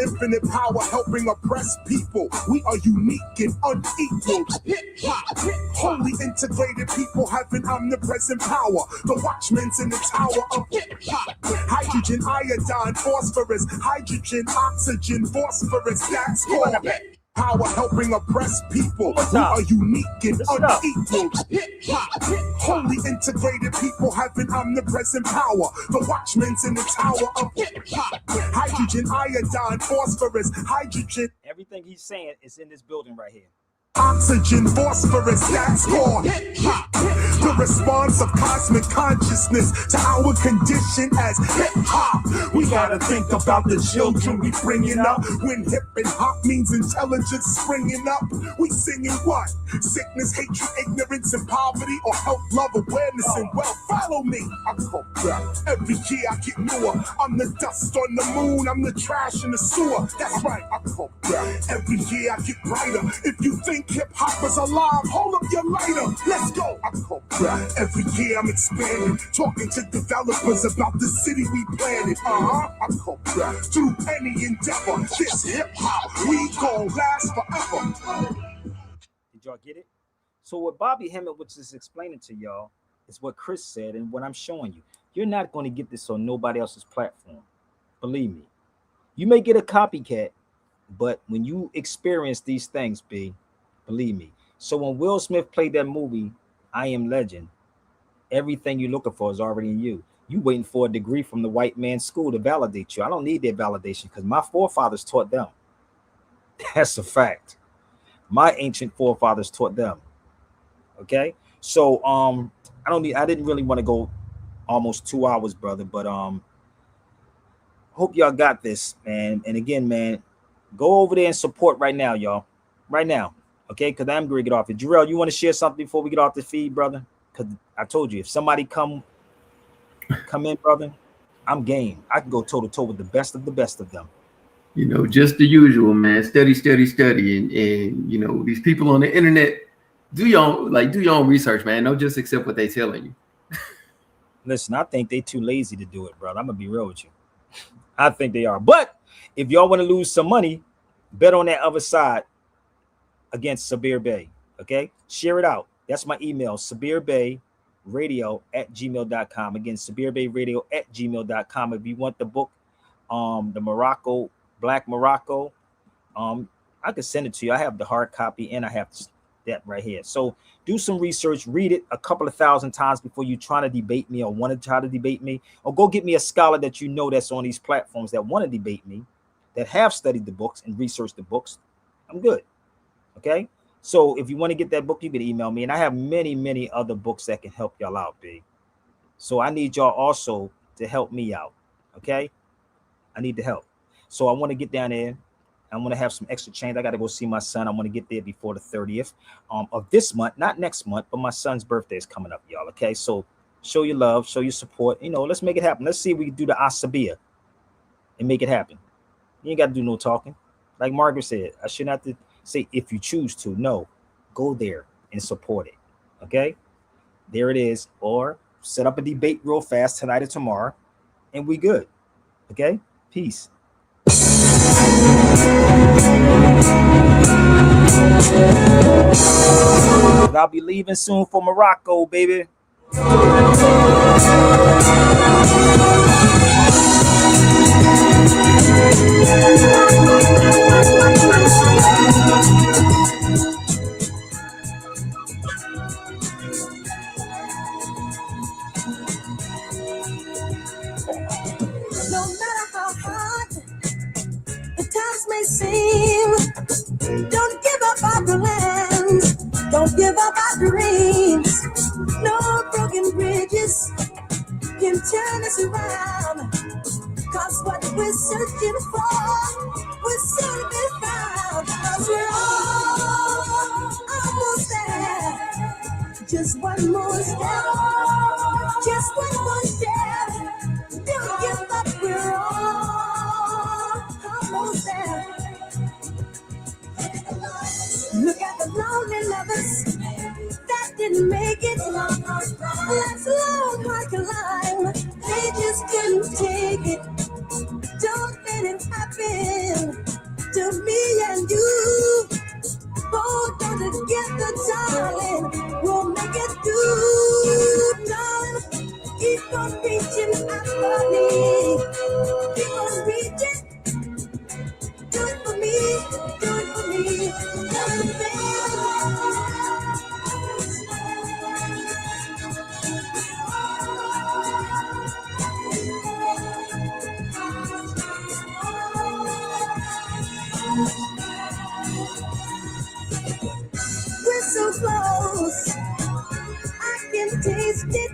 Infinite power helping oppress people. We are unique and unequal. Hip-hop, wholly integrated people having omnipresent power. The watchmen's in the tower of hip-hop. Hydrogen, iodine, phosphorus. Hydrogen, oxygen, phosphorus. That's called power helping oppress people. We are unique and unequal. Hip-hop, wholly integrated people having omnipresent power. The watchmen's in the tower of hip-hop. Hydrogen, iodine, phosphorus, hydrogen. Everything he's saying is in this building right here. Oxygen, phosphorus, that's called hip-hop. The response of cosmic consciousness to our condition as hip-hop. We gotta think about the children we bringing up. When hip and hop means intelligence springing up, we singing what? Sickness, hatred, ignorance, and poverty, or health, love, awareness, and wealth. Follow me. I go back. Every year I get newer. I'm the dust on the moon. I'm the trash in the sewer. That's right. I go back. Every year I get brighter. If you think hip-hop is alive, hold up your lighter. Let's go. I go back. Every year I'm expanding, talking to developers about the city we planted. I go back. Through any endeavor, this hip-hop, we gon' last forever. Did y'all get it? So what Bobby Hemmett was just explaining to y'all is what Chris said and what I'm showing you. You're not going to get this on nobody else's platform. Believe me. You may get a copycat, but when you experience these things, believe me. So when Will Smith played that movie, I Am Legend, everything you're looking for is already in you. You waiting for a degree from the white man's school to validate you. I don't need their validation because my forefathers taught them. That's a fact. My ancient forefathers taught them. Okay. So I didn't really want to go almost 2 hours, brother, but hope y'all got this, man. And again, man, go over there and support right now, y'all. Right now. Okay, because I'm going to get off it. Jarrell, you want to share something before we get off the feed, brother? Because I told you, if somebody come in, brother, I'm game. I can go toe-to-toe with the best of them. You know, just the usual, man. Study. And you know, these people on the internet, do your own research, man. Don't just accept what they telling you. Listen, I think they too lazy to do it, brother. I'm going to be real with you. I think they are. But if y'all want to lose some money, bet on that other side against Sabir Bey. Okay, share it out. That's my email, sabirbeyradio@gmail.com. Again, sabirbeyradio@gmail.com. If you want the book, the Morocco, Black Morocco, I could send it to you. I have the hard copy and I have that right here. So do some research, read it a couple of thousand times before you try to debate me or want to try to debate me, or go get me a scholar that you know that's on these platforms that want to debate me, that have studied the books and researched the books. I'm good. Okay, so if you want to get that book, you can email me, and I have many other books that can help y'all out, B. So I need y'all also to help me out. Okay, I need the help. So I want to get down there. I want to have some extra change. I got to go see my son. I want to get there before the 30th of this month, not next month, but my son's birthday is coming up, y'all. Okay, so show your love, show your support. You know, let's make it happen. Let's see if we can do the Asabia and make it happen. You ain't got to do no talking. Like Margaret said, I shouldn't have to say if you choose to. No, go there and support it. Okay, there it is. Or set up a debate real fast tonight or tomorrow, and we good. Okay, peace. But I'll be leaving soon for Morocco, baby. No matter how hard the times may seem, don't give up our plans, don't give up our dreams. No broken bridges can turn us around, 'cause what we're searching for will soon be found. many lovers that didn't make it. Life's a long, hard climb. They just couldn't take it. Don't let it happen to me and you. Hold on together, darling. We'll make it through, darling. Keep on reaching after me. Keep on reaching. Do it for me. Do it for me. Darling, we're so close. I can taste it.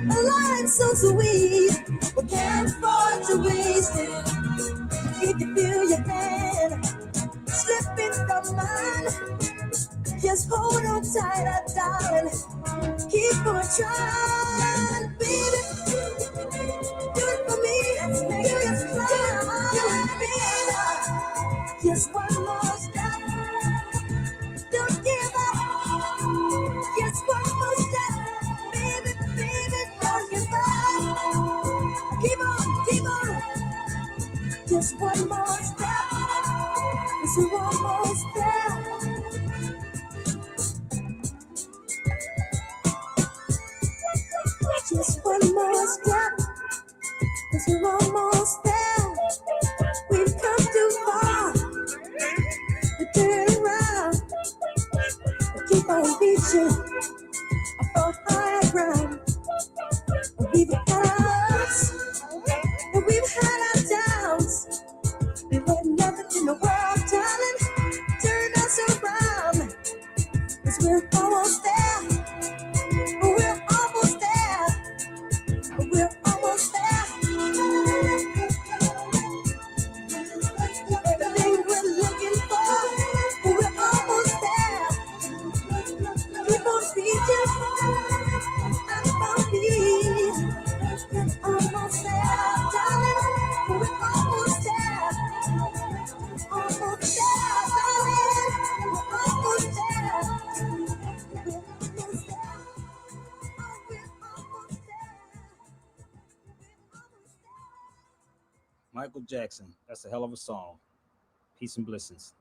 A life so sweet. We can't afford to waste it. If you feel your hand slipping from mine, just hold on tight, darling. Keep on trying, baby. Do it for me. Do it for me. Just one more step. Don't give up. Just one more step. Baby, baby, don't give up. Keep on, keep on. Just one more step. It's one more step. Just one more step. It's one more step. We've come too far to turn around. Keep on reaching for higher ground. We've had our ups and we've had our downs. We've had nothing in the world, darling. Turn us around. 'Cause we're almost there. We're almost there. We're almost there. Everything we're looking for, we're almost there. Keep on reaching. I'm gonna be almost there, darling. We're almost there. Almost there, darling. We're almost there. We're almost there. Oh, we're almost there. Michael Jackson. That's a hell of a song. Peace and blessings.